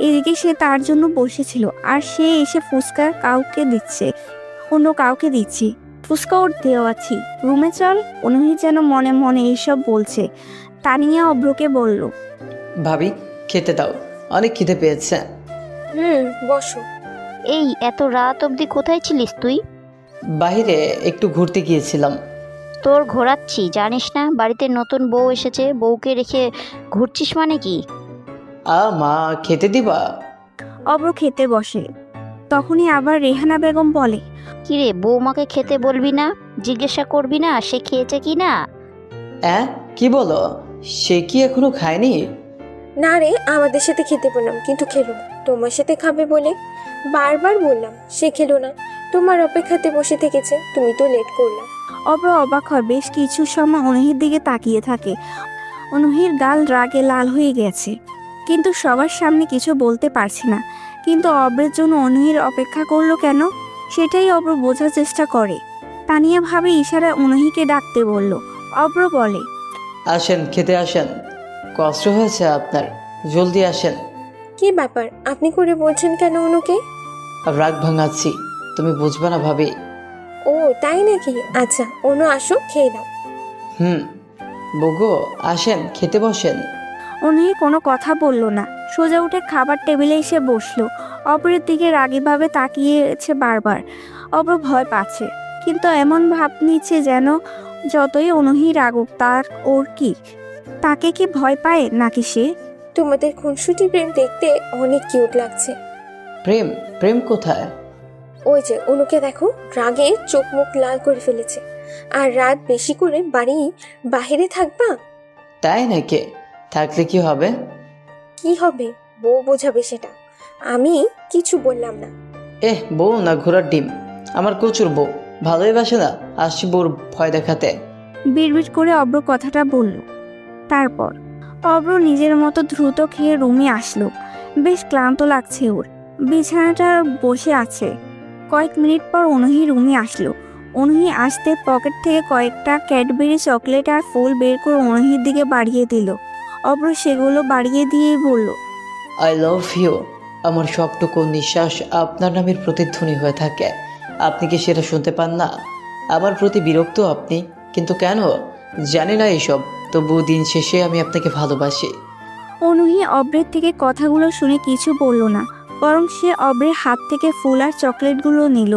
এদিকে সে তার জন্য বসেছিল, আর সে এসে ফুচকা অন্য কাউকে দিচ্ছি। ফুচকা ওর দেওয়াছি, রুমে চল। অনহি যেন মনে মনে এইসব বলছে। তানিয়া অব্রকে বলল, ভাবি খেতে দাও, অনেক খিদে পেয়েছে। বসো। এই এত রাত অবধি কোথায় ছিলিস তুই? বাইরে একটু ঘুরতে গিয়েছিলাম। তোর ঘোরাচ্ছি, জানিস না বাড়িতে নতুন বউ এসেছে, বউকে রেখে ঘুরছিস মানে কি? মা খেতে দিবা? অব্র খেতে বসে। তখনই আবার রেহানা বেগম বলে, কিরে, বৌমাকে খেতে বলবি না? জিজ্ঞাসা করবি না সে খেয়েছে কি না? কি বলো? সে কি এখনো খায়নি? না রে, আমাদের সাথে খেতে বললাম কিন্তু খেলো না। তোমার সাথে খাবে বলে বারবার বললাম, সে খেলো না। তোমার অপেক্ষাতে বসে থেকেছে, তুমি তো লেট করলা। অব্র অবাক হয়। বেশ কিছু সময় অনহির দিকে তাকিয়ে থাকে। অনহির গাল রাগে লাল হয়ে গেছে, কিন্তু সবার সামনে কিছু বলতে পারছে না। কিন্তু অব্রের জন্য অনহির অপেক্ষা করলো কেন, সেটাই অব্র বোঝার চেষ্টা করে। তানিয়া ভাবে ইশারায় অনহিকে ডাকতে বলল। অব্র বলে, আসেন, খেতে আসেন। কষ্ট হয়েছে আপনার, জলদি আসেন। কি ব্যাপার, আপনি করে বলছেন কেন অনুকে? রাগ ভাঙাচ্ছি, তুমি বুঝবে না ভাবি। ও তাই নাকি? আচ্ছা, অনু আসো, খেয়ে দাও। বগো, আসেন, খেতে বসেন। অনহি কোনো কথা বলল না, সোজা উঠে খাবার টেবিলে এসে বসলো। অপরের দিকে রাগীভাবে তাকিয়েছে বারবার। অব্র ভয় পাচ্ছে, কিন্তু এমন ভাব নিচ্ছে যেন যতই অনহি রাগুক তার ওর কি, তাকে কি ভয় পায় নাকি সে? তোমাদের খুনসুটি প্রেম দেখতে অনেক কিউট লাগছে। প্রেম কোথায়? ওই যে অনুকে দেখো, রাগে চোখ মুখ লাল করে ফেলেছে। আর রাত বেশি করে বাহিরে থাকবা? তাই নাকি? থাকলে কি হবে? কি হবে? বউ বোঝাবে সেটা, আমি কিছু বললাম না। বউ না ঘোড়ার ডিম, আমার কচুর বউ, ভালোই বাসে না, আসছি বউর ভয় দেখাতে। বিড়বিড় করে অব্র কথাটা বলল। তারপর অব্র নিজের মতো দ্রুত খেয়ে রুমে আসলো। বেশ ক্লান্ত লাগছে ওর, বিছানাটা বসে আছে। কয়েক মিনিট পর অনহি রুমে আসলো। অনুহি আসতে পকেট থেকে কয়েকটা ক্যাডবেরি চকলেট আর ফুল বের করে অনুহির দিকে বাড়িয়ে দিল। অব্র সেগুলো বাড়িয়ে দিয়েই বলল, আই লাভ ইউ। আমার সবটুকু নিঃশ্বাস আপনার নামের প্রতিধ্বনি হয়ে থাকে। আপনি কি সেটা শুনতে পান না? আমার প্রতি বিরক্ত আপনি, কিন্তু কেন জানি না এইসব, তবুও দিন শেষে আমি আপনাকে ভালোবাসি। অনুহি অব্রের থেকে কথাগুলো শুনে কিছু বলল না, বরং সে অব্রের হাত থেকে ফুল আর চকলেটগুলো নিল।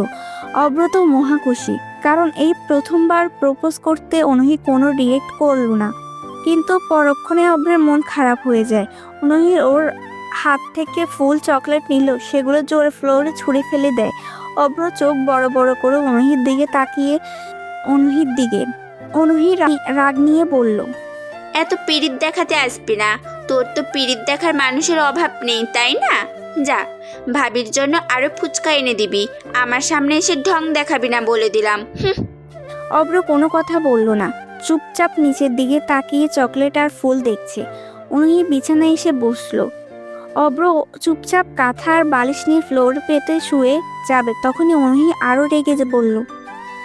অব্র তো মহাখুশি, কারণ এই প্রথমবার প্রপোজ করতে অনুহি কোনো রিয়েক্ট করল না। কিন্তু পরক্ষণে অব্রের মন খারাপ হয়ে যায়। অনুহি ওর হাত থেকে ফুল চকলেট নিল, সেগুলো জোরে ফ্লোরে ছুঁড়ে ফেলে দেয়। অব্র চোখ বড় বড় করে অনুহির দিকে তাকিয়ে অনুহি রাগ নিয়ে বলল, এত পিরিত দেখাতে আসবি না, তোর তো পিরিত দেখার মানুষের অভাব নেই, তাই না? যা, ভাবির জন্য আরো ফুচকা এনে দিবি, আমার সামনে এসে ঢং দেখাবি না বলে দিলাম। অব্র কোনো কথা বলল না, চুপচাপ নিচের দিকে তাকিয়ে চকলেট আর ফুল দেখছে। অনুহি বিছানায় এসে বসলো। অব্র চুপচাপ কাঁথা আর বালিশ নিয়ে ফ্লোর পেতে শুয়ে যাবে, তখনই অনুহি আরো রেগে বলল,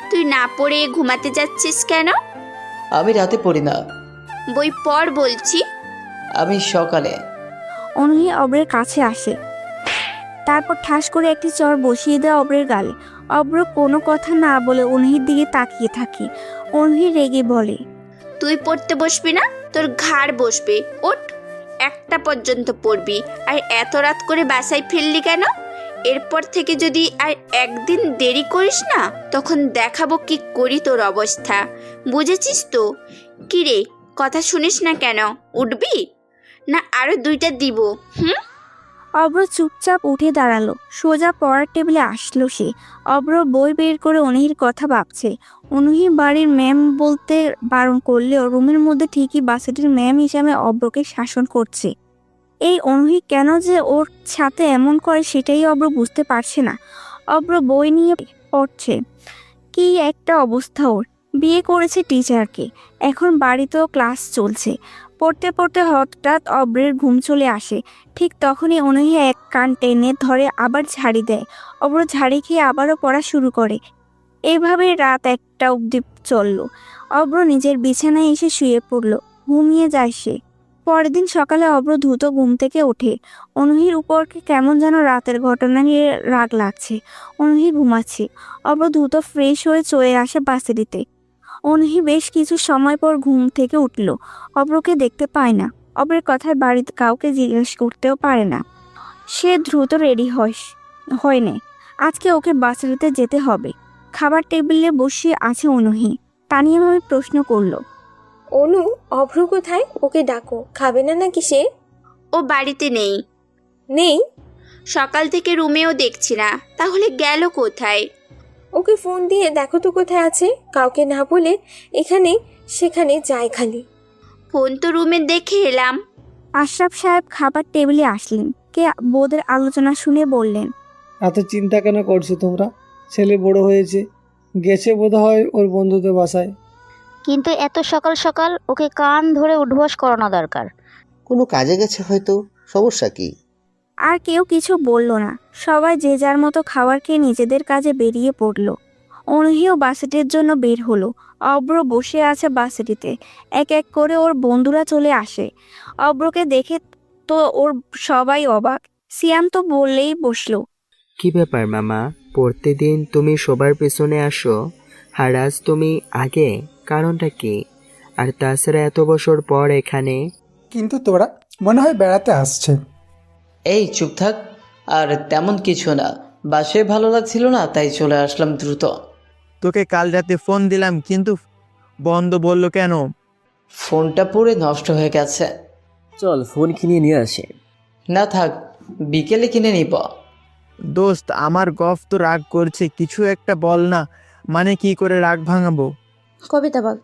তুই না পড়ে ঘুমাতে যাচ্ছিস কেন? আমি রাতে পড়ি না, বই পড় বলছি। আমি সকালে। অনুহি অব্রের কাছে আসে, তারপর ঠাস করে একটি চর বসিয়ে দেয় অব্রের গালে। অব্র কোনো কথা না বলে অনুহির দিকে তাকিয়ে থাকে। অনুহি রেগে বলে, তুই পড়তে বসবি না, তোর ঘাড় বসবে। ওঠ, একটা পর্যন্ত পড়বি। আর এত রাত করে বাসায় ফিরলি কেন? এরপর থেকে যদি আর একদিন দেরি করিস না, তখন দেখাবো কি করি তোর অবস্থা, বুঝেছিস তো? কিরে, কথা শুনিস না কেন? উঠবি না আরো দুইটা দিব? অব্র চুপচাপ উঠে দাঁড়ালো, সোজা পড়ার টেবিলে আসলো সে। অব্র বই বের করে অনুহির কথা ভাবছে। অনুহি বাড়ির ম্যাম বলতে বারণ করলেও রুমের মধ্যে ঠিকই বাচ্চাটির ম্যাম হিসাবে অব্রকে শাসন করছে। এই অনুহি কেন যে ওর সাথে এমন করে সেটাই অব্র বুঝতে পারছে না। অব্র বই নিয়ে পড়ছে। কি একটা অবস্থা ওর! বিয়ে করেছে টিচারকে, এখন বাড়িতেও ক্লাস চলছে। পড়তে পড়তে হঠাৎ অব্রের ঘুম চলে আসে। ঠিক তখনই অনুহি এক কান টেনে ধরে আবার ঝাড়ি দেয়। অব্র ঝাড়ি খেয়ে আবারও পড়া শুরু করে। এভাবে রাত 1টা অবধি চলল। অব্র নিজের বিছানায় এসে শুয়ে পড়ল, ঘুমিয়ে যায় সে। পরের দিন সকালে অব্র দ্রুত ঘুম থেকে ওঠে। অনুহির উপরকে কেমন যেন রাতের ঘটনা নিয়ে রাগ লাগছে। অনুহি ঘুমাচ্ছে। অব্র দ্রুত ফ্রেশ হয়ে চলে আসে বাসেরিতে। অনুহি বেশ কিছু সময় পর ঘুম থেকে উঠল। অব্রকে দেখতে পায় না। অব্রের কথায় বাড়িতে কাউকে জিজ্ঞেস করতেও পারে না। সে দ্রুত রেডি হয় না। আজকে ওকে বাসেরিতে যেতে হবে। খাবার টেবিলে বসে আছে অনুহি। তানিয়াভাবে প্রশ্ন করলো, অনু, অভ্র কোথায়? ওকে ডাকো। খাবে না নাকি সে? ও বাড়িতে নেই। নেই? সকাল থেকে রুমেও দেখছি না, তাহলে গেল কোথায়? ওকে ফোন দিয়ে দেখো তো কোথায় আছে। কাউকে না বলে এখানে সেখানে যায় খালি। ফোন তো রুমে দেখে এলাম। আশরাফ সাহেব খাবার টেবিলে আসলেন। কে বোদের আলোচনা শুনে বললেন, এত চিন্তা কেন করছো তোমরা? ছেলে বড় হয়েছে, গেছে বোধহয় ওর বন্ধুদের বাসায়। কিন্তু এত সকাল সকাল ওকে কান ধরে উঠবোস করানো দরকার। কোনো কাজে গেছে হয়তো, সমস্যা কি? আর কেউ কিছু বলল না। সবাই যে যার মতো খাবার খেয়ে নিজেদের কাজে বেরিয়ে পড়ল। অনুহিও বাসেটের জন্য বের হলো। অব্র বসে আছে বাসেটিতে। এক এক করে ওর বন্ধুরা চলে আসে। অব্রকে দেখে তো ওর সবাই অবাক। সিয়াম তো বললেই বসলো, কি ব্যাপার মামা, প্রতিদিন তুমি সবার পেছনে আসো, আর আজ তুমি আগে, কারণটা কি? আর তাছাড়া এত বছর পর এখানে? কিন্তু তোরা মনে হয় বেড়াতে আসছে। এই চুপ থাক। আর তেমন কিছু না, বাসায় ভালো লাগছিল না, তাই চলে আসলাম দ্রুত। তোকে কাল রাতে ফোন দিলাম কিন্তু বন্ধ বললো কেন? ফোনটা পুরো নষ্ট হয়ে গেছে। চল ফোন কিনে নিয়ে আসে। না থাক, বিকেলে কিনে নিব। দোস্ত, আমার গফ তো রাগ করছে, কিছু একটা বল না। মানে কি করে রাগ ভাঙাবো? কবিতা বল।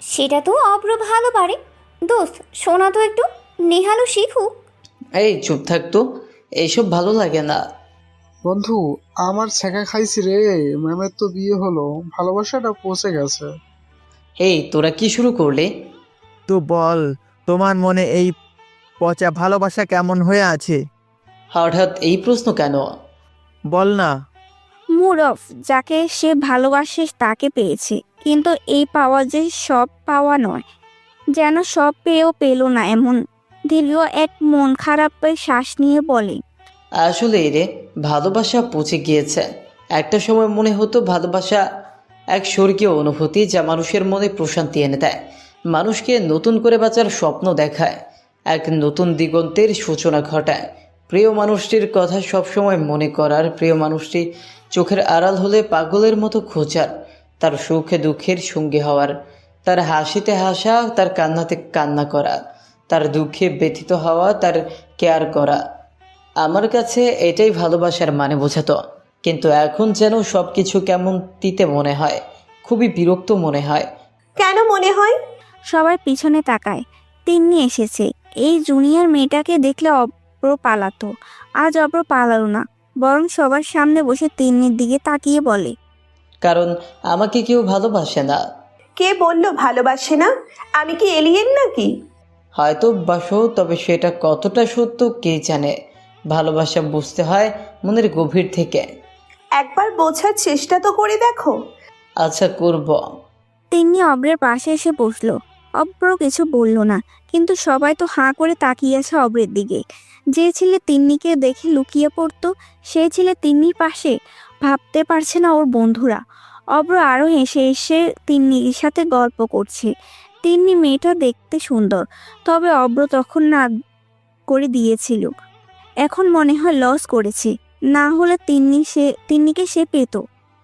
সেটা তো অব্র ভালো পারে। দোস্ত শোনা তো একটু, নেহালও শিখুক। এই চুপ থাক তো, এইসব ভালো লাগে না। বন্ধু, আমার ছেঁকা খাইছি রে। ম্যামের তো বিয়ে হলো, ভালোবাসাটা পৌঁছে গেছে। এই তোরা কি শুরু করলি? তো বল, তোমার মনে এই পচা ভালোবাসা কেমন হয়ে আছে? হঠাৎ এই প্রশ্ন কেন? বল না। Mood off. যাকে সে ভালোবাসে তাকে পেয়েছে, কিন্তু এই পাওয়া যে সব পাওয়া নয়। যেন সব পেয়েও পেল না এমন। দীর্ঘ এক মন খারাপে শ্বাস নিয়ে বলে, আসলে রে, ভালোবাসা পচে গিয়েছে। একটা সময় মনে হতো ভালোবাসা এক স্বর্গীয় অনুভূতি, যা মানুষের মনে প্রশান্তি এনে দেয়, মানুষকে নতুন করে বাঁচার স্বপ্ন দেখায়, এক নতুন দিগন্তের সূচনা ঘটায়। প্রিয় মানুষটির কথা সবসময় মনে করার, প্রিয় মানুষটি চোখের আড়াল হলে পাগলের মতো খোঁজার, তার সুখে দুঃখের সঙ্গী হওয়ার, তার হাসিতে হাসা, তার কান্নাতে কান্না করা, তার দুঃখে ব্যথিত হওয়া, তার কেয়ার করা। আমার কাছে এটাই ভালোবাসার মানে বোঝাতো। কিন্তু এখন যেন সব কিছু কেমন তিতে মনে হয়, খুবই বিরক্ত মনে হয়। কেন মনে হয়? সবাই পিছনে তাকায়। তিন্নি এসেছে। এই জুনিয়র মেয়েটাকে দেখলে অব্র পালাতো। আজ অব্র পালালো না, বরং সবার সামনে বসে তিন্নির দিকে তাকিয়ে বলে, কারণ আমাকে কেউ ভালোবাসে না। কে বলল ভালোবাসে না? আমি কি এলিয়েন নাকি? হয়তো বাসো, তবে সেটা কতটা সত্য কে জানে। ভালোবাসা বুঝতে হয় মনের গভীর থেকে। একবার বোঝার চেষ্টা তো করে দেখো। আচ্ছা, করব। তিন্নি অব্রের পাশে এসে বসলো। অব্র কিছু বলল না, কিন্তু সবাই তো হাঁ করে তাকিয়ে আছে অব্রের দিকে। যে ছেলে তিন্নিকে দেখে লুকিয়ে পড়তো, সেই ছেলে তিন্নির পাশে। ভাবতে পারছে না ওর বন্ধুরা। অব্র আরও হেসে এসে তিন্নির সাথে গল্প করছে। তিন্নি মেয়েটা দেখতে সুন্দর, তবে অব্র তখন না করে দিয়েছিল। এখন মনে হয় লস করেছে। না হলে তিন্নিকে সে পেত,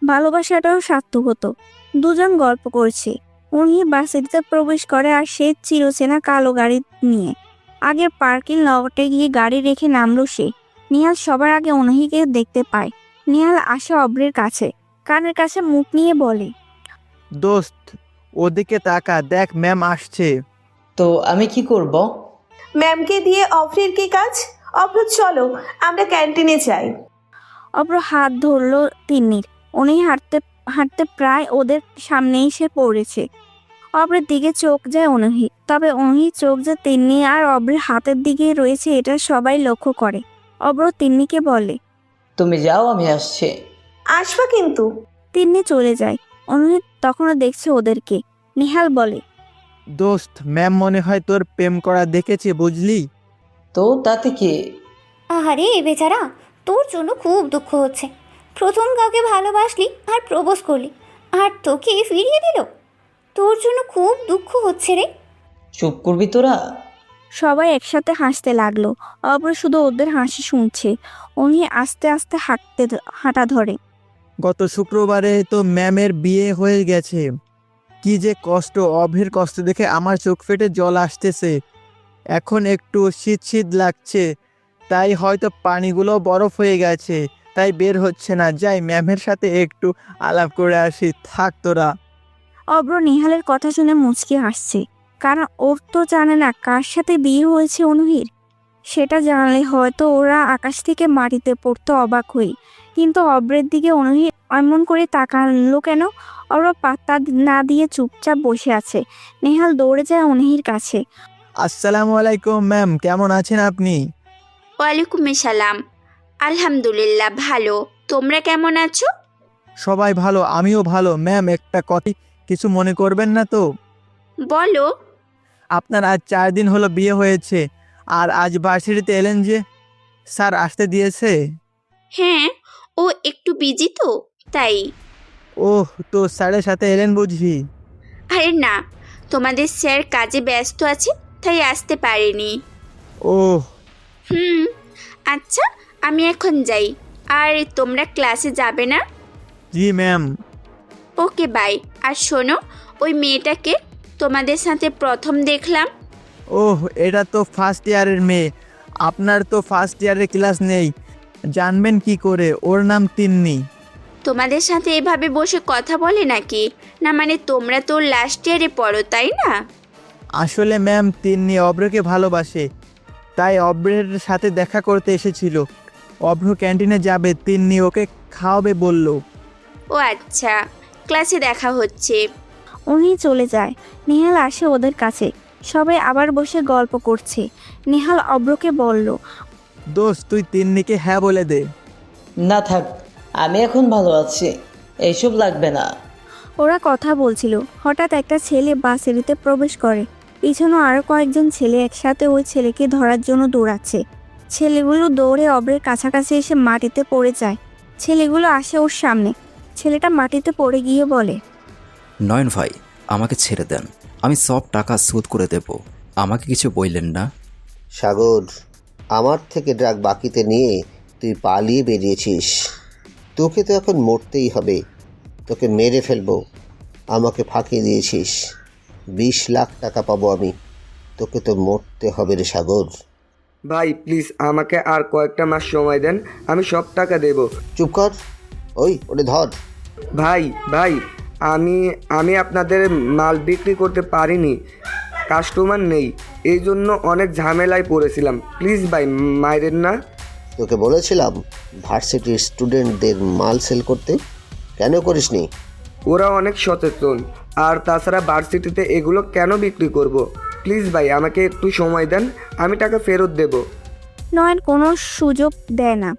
ভালোবাসাটাও সার্থক হতো। দুজন গল্প করছে। উনি বাসিতে প্রবেশ করে, আর সে চিরচেনা কালো গাড়ি নিয়ে। আগের পার্কিং লটে গিয়ে গাড়ি রেখে নামলো সে। নিহাল সবার আগে অনহিকে দেখতে পায়। নিহাল আসে অব্রের কাছে, কানের কাছে মুখ নিয়ে বলে, দোস্ত, ওদিকে তাকা, দেখ ম্যাম আসছে। তো আমি কি করব? ম্যামকে দিয়ে অফরির কি কাজ? অফর চলো, আমরা ক্যান্টিনে যাই। অব্র হাত ধরলো তিন্নির। উনি হাঁটতে হাঁটতে প্রায় ওদের সামনেই সে পড়েছে। অব্রের দিকে চোখ যায় অনহি, তবে অনহির চোখ যে তিন্নি আর অব্রের হাতের দিকে রয়েছে এটা সবাই লক্ষ্য করে। অব্র তিন্নিকে বলে, তুমি যাও, আমি আসছি। আসবা কিন্তু। তিন্নি চলে যায়। অনহি তখনও দেখছে ওদেরকে। নিহাল বলে, দোস্ত, ম্যাম মনে হয় তোর প্রেম করা দেখেছে, বুঝলি? তো তাতে কি? আহারে বেচারা, তোর জন্য খুব দুঃখ হচ্ছে। প্রথম কাউকে ভালোবাসলি আর প্রপোজ করলি, আর তোকে ফিরিয়ে দিল। তোর জন্য খুব দুঃখ হচ্ছে রে। চুপ করবি তোরা? সবাই একসাথে হাসতে লাগলো। অব্র শুধু ওদের হাসি শুনছে। উনি আস্তে আস্তে হাঁটা ধরে। গত শুক্রবারে তো ম্যামের বিয়ে হয়ে গেছে। কি যে কষ্ট! অভের কষ্ট দেখে আমার চোখ ফেটে জল আসতেছে। এখন একটু শীত শীত লাগছে, তাই হয়তো পানিগুলো বরফ হয়ে গেছে, তাই বের হচ্ছে না। যাই, ম্যামের সাথে একটু আলাপ করে আসি। থাক তোরা। অব্র নিহালের কথা শুনে মুচকি হাসছে, কারণ ওর তো জানে না কার সাথে বিয়ে হয়েছে অনহির। সেটা জানলে হয়তো ওরা আকাশ থেকে মাটিতে পড়তো অবাক হয়ে। কিন্তু অব্রের দিকে অনহি এমন করে তাকালো কেন? অব্র পাত্তা না দিয়ে চুপচাপ বসে আছে। নেহাল দৌড়ে যায় অনহির কাছে। আসসালামু আলাইকুম ম্যাম, কেমন আছেন আপনি? ওয়ালাইকুম আসসালাম। আলহামদুলিল্লাহ ভালো। তোমরা কেমন আছো? সবাই ভালো, আমিও ভালো। ম্যাম, একটা কথা, কিছু মনে করবেন না তো? বলো। আপনার আজ 4 দিন হলো বিয়ে হয়েছে, আর আজ ভার্সিটিতে এলেন যে? স্যার আসতে দিয়েছে? হ্যাঁ, ও একটু বিজি তো, তাই। ওহ, তো স্যারের সাথে এলেন বুঝি? আরে না, তোমাদের স্যার কাজে ব্যস্ত আছে, তাই আসতে পারেনি। ওহ। আচ্ছা, আমি এখন যাই। আর তোমরা ক্লাসে যাবে না? জি ম্যাম। Okay bye. আর শোনো, ওই মেয়েটাকে তোমাদের সাথে প্রথম দেখলাম। ওহ, এটা তো ফার্স্ট ইয়ারের মেয়ে। আপনার তো ফার্স্ট ইয়ারের ক্লাস নেই, জানবেন কি করে? ওর নাম তিন্নি। তোমাদের সাথে এভাবে বসে কথা বলে নাকি? না মানে তোমরা তো লাস্ট ইয়ারে পড়ো, তাই না? আসলে ম্যাম, তিন্নি অব্রকে ভালোবাসে, তাই অব্রের সাথে দেখা করতে এসেছিল। অব্র ক্যান্টিনে যাবে, তিন্নি ওকে খাওয়াবে বলল। ও আচ্ছা, ক্লাসে দেখা হচ্ছে। উনি চলে যায়। নিহাল আসে ওদের কাছে। সবাই আবার বসে গল্প করছে। নিহাল অব্রকে বলল, দোস্ত, তুই তিন্নিকে হ্যাঁ বলে দে। না থাক, আমি এখন ভালো আছি, এইসব লাগবে না। ওরা কথা বলছিল, হঠাৎ একটা ছেলে বাস সিঁড়িতে প্রবেশ করে। পিছনে আরও কয়েকজন ছেলে একসাথে ওই ছেলেকে ধরার জন্য দৌড়াচ্ছে। ছেলেগুলো দৌড়ে অব্রের কাছাকাছি এসে মাটিতে পড়ে যায়। ছেলেগুলো আসে ওর সামনে। ছেলেটা মাটিতে পড়ে গিয়ে বলে, নয়ন ভাই, আমাকে ছেড়ে দেন, আমি সব টাকা শোধ করে দেব, আমাকে কিছু বললেন না। সাগর, আমার থেকে ড্রাগ বাকিতে নিয়ে তুই পালিয়ে বেরিয়েছিস। তোকে তো এখন মরতেই হবে, তোকে মেরে ফেলবো। আমাকে ফাঁকি দিয়েছিস, 20 লাখ টাকা পাবো আমি। তোকে তো মরতে হবে রে সাগর। ভাই প্লিজ আমাকে আর কয়েকটা মাস সময় দেন, আমি সব টাকা দেব। চুপ কর, ওরে ধর। ভাই ভাই আমি আপনাদের মাল বিক্রি করতে পারিনি, কাস্টমার নেই, এই জন্য অনেক ঝামেলায় পড়েছিলাম। প্লিজ ভাই মাইরেন না। তোকে বলেছিলাম ভার্সিটির স্টুডেন্টদের মাল সেল করতে, কেন করিসনি? ওরা অনেক সচেতন, আর তাছাড়া ভার্সিটিতে এগুলো কেন বিক্রি করব? প্লিজ ভাই আমাকে একটু সময় দেন, আমি টাকা ফেরত দেব। নয়ন কোনো সুযোগ দেয় না।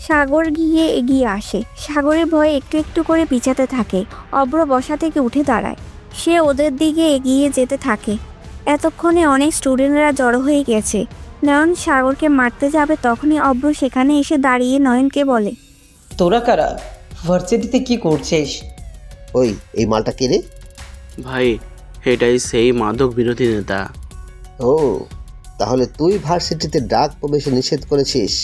সাগর গিয়ে এগিয়ে আসে। সাগরের ভয়ে একটু একটু করে পিছাতে থাকে। অব্র বসা থেকে উঠে দাঁড়ায়। সে ওদের দিকে এগিয়ে যেতে থাকে। এতক্ষণে অনেক স্টুডেন্টরা জড়ো হয়ে গেছে। নয়ন সাগরকে মারতে যাবে, তখনই অব্র সেখানে এসে দাঁড়িয়ে নয়নকে বলে, তোরা কারা? ভার্সিটিতে কি করছিস? এই মালটা কে রে? ভাই, এটাই সেই মাদক বিরোধী নেতা। ও, তাহলে তুই ভার্সিটিতে ড্রাগ প্রবেশে নিষেধ করেছিস?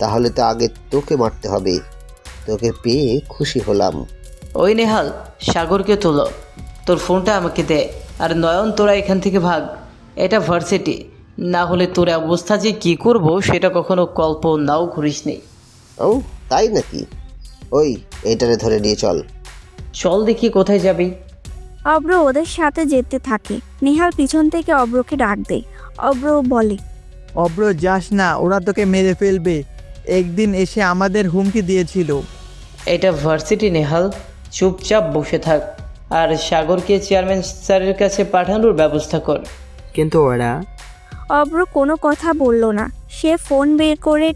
তাহলে তো আগে তোকে মারতে হবে। তোকে পেয়ে খুশি হলাম। ওই নেহাল, সাগরকে তোলো, তোর ফোনটা আমাকে দে। আর নয়ন, তোরা এখান থেকে ভাগ, এটা ভার্সিটি, না হলে তোর অবস্থা যে কি করব সেটা কখনো কল্পনাও করিসনি। ও তাই নাকি? এইটারে ধরে নিয়ে চল। চল দেখি কোথায় যাবি। অব্র ওদের সাথে যেতে থাকে। নেহাল পিছন থেকে অব্রকে ডাক দেয়। অব্র বলে, অব্র যাস না, ওরা তোকে মেরে ফেলবে। একদিন এসে আমাদের হুমকি দিয়েছিল। এটা ভার্সিটি নেহাল, চুপচাপ বসে থাক আর সাগরকে চেয়ারম্যান স্যারের কাছে পাঠানোর ব্যবস্থা কর। কিন্তু ওরা অব্র কোনো কথা বলল না। সে ফোন বের করে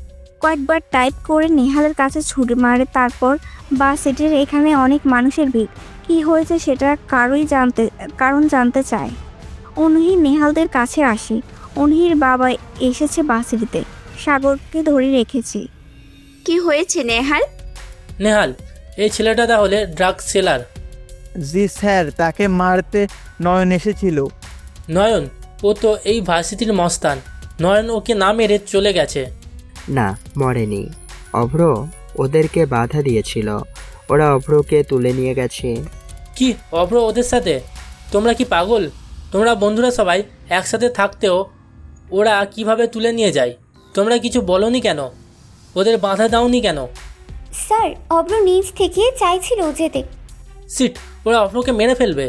কয়েকবার টাইপ করে নেহালের কাছে ছুটে মারে। তারপর বাস সিটের এখানে অনেক মানুষের ভিড়। কি হয়েছে সেটা কারণ জানতে চায়। অনহি নেহালদের কাছে আসে। অনহির বাবা এসেছে বাসিটিতে, সাগরকে ধরে রেখেছে। কি হয়েছে নেহাল? নেহাল, এই ছেলেটা তাহলে ড্রাগ সেলার? জি স্যার, তাকে মারতে নয়ন এসেছিল। নয়ন? ও তো এই ভার্সিটির মস্তান। নয়ন ওকে না মেরে চলে গেছে। না, মরেনি। অভ্র ওদেরকে বাধা দিয়েছিল, ওরা অভ্রকে তুলে নিয়ে গেছে। কি, অভ্র ওদের সাথে? তোমরা কি পাগল? তোমরা বন্ধুরা সবাই একসাথে থাকতেও ওরা কিভাবে তুলে নিয়ে যায়? তোমরা কিছু বলনি কেন? ওদের বাধা দাওনি কেন? স্যার, অব্র নিজ থেকে চাইছিল যেতে। সিট, ওরা অভ্রকে মেরে ফেলবে।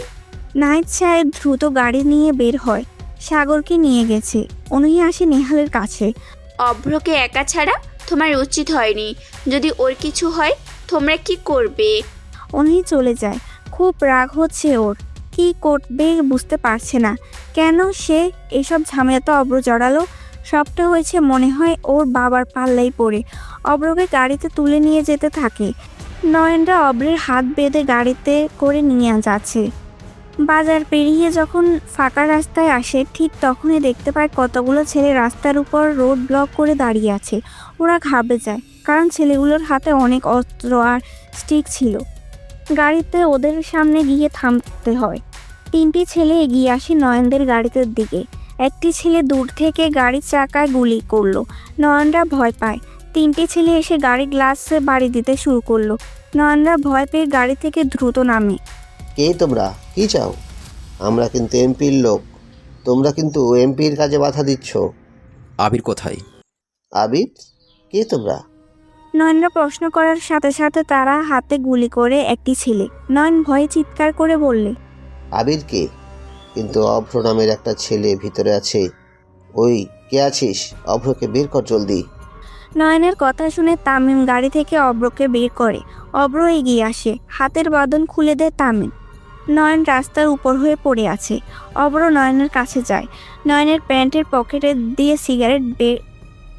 নাইট সাহেব দ্রুত গাড়ি নিয়ে বের হয়। সাগরকে নিয়ে গেছে। অনহি আসে নেহালের কাছে। অভ্রকে একা ছাড়া তোমার উচিত হয়নি। যদি ওর কিছু হয় তোমরা কি করবে? অনহি চলে যায়। খুব রাগ হচ্ছে ওর। কি করবে বুঝতে পারছে না। কেন সে এসব ঝামেলাতে অব্র জড়ালো? সবটা হয়েছে মনে হয় ওর বাবার পাল্লাই পড়ে। অব্রকে গাড়িতে তুলে নিয়ে যেতে থাকে। নয়নরা অব্রের হাত বেঁধে গাড়িতে করে নিয়ে যাচ্ছে। বাজার পেরিয়ে যখন ফাঁকা রাস্তায় আসে, ঠিক তখনই দেখতে পায় কতগুলো ছেলে রাস্তার উপর রোড ব্লক করে দাঁড়িয়ে আছে। ওরা ঘাবড়ে যায়, কারণ ছেলেগুলোর হাতে অনেক অস্ত্র আর স্টিক ছিল। গাড়িতে ওদের সামনে গিয়ে থামতে হয়। 3টি ছেলে এগিয়ে আসে নয়নদের গাড়িতে দিকে। একটি ছেলে দূর থেকে গাড়ির চাকায় গুলি করলো। নয়নরা ভয় পায়। 3টি ছেলে এসে গাড়ির গ্লাসে বাড়ি দিতে শুরু করলো। নয়নরা ভয় পেয়ে গাড়ি থেকে দ্রুত নামে। কে তোমরা? কি চাও? আমরা কিন্তু এমপির লোক। তোমরা কিন্তু এমপির কাজে বাধা দিচ্ছ। আবির কোথায়? আবির? কে তোমরা? নয়নরা প্রশ্ন করার সাথে সাথে তারা হাতে গুলি করে একটি ছেলে। নয়ন ভয়ে চিৎকার করে বললে, আবির কে? কিন্তু অভ্র নামের একটা ছেলে ভিতরে আছে। কে আছিস? অভ্রকে বের কর জলদি। নয়নের কথা শুনে তামিম গাড়ি থেকে অব্রকে বের করে। অব্র এগিয়ে আসে, হাতের বাঁধন খুলে দেয় তামিম। নয়ন রাস্তার উপর হয়ে পড়ে আছে। অব্র নয়নের কাছে যায়। নয়নের প্যান্টের পকেটে দিয়ে সিগারেট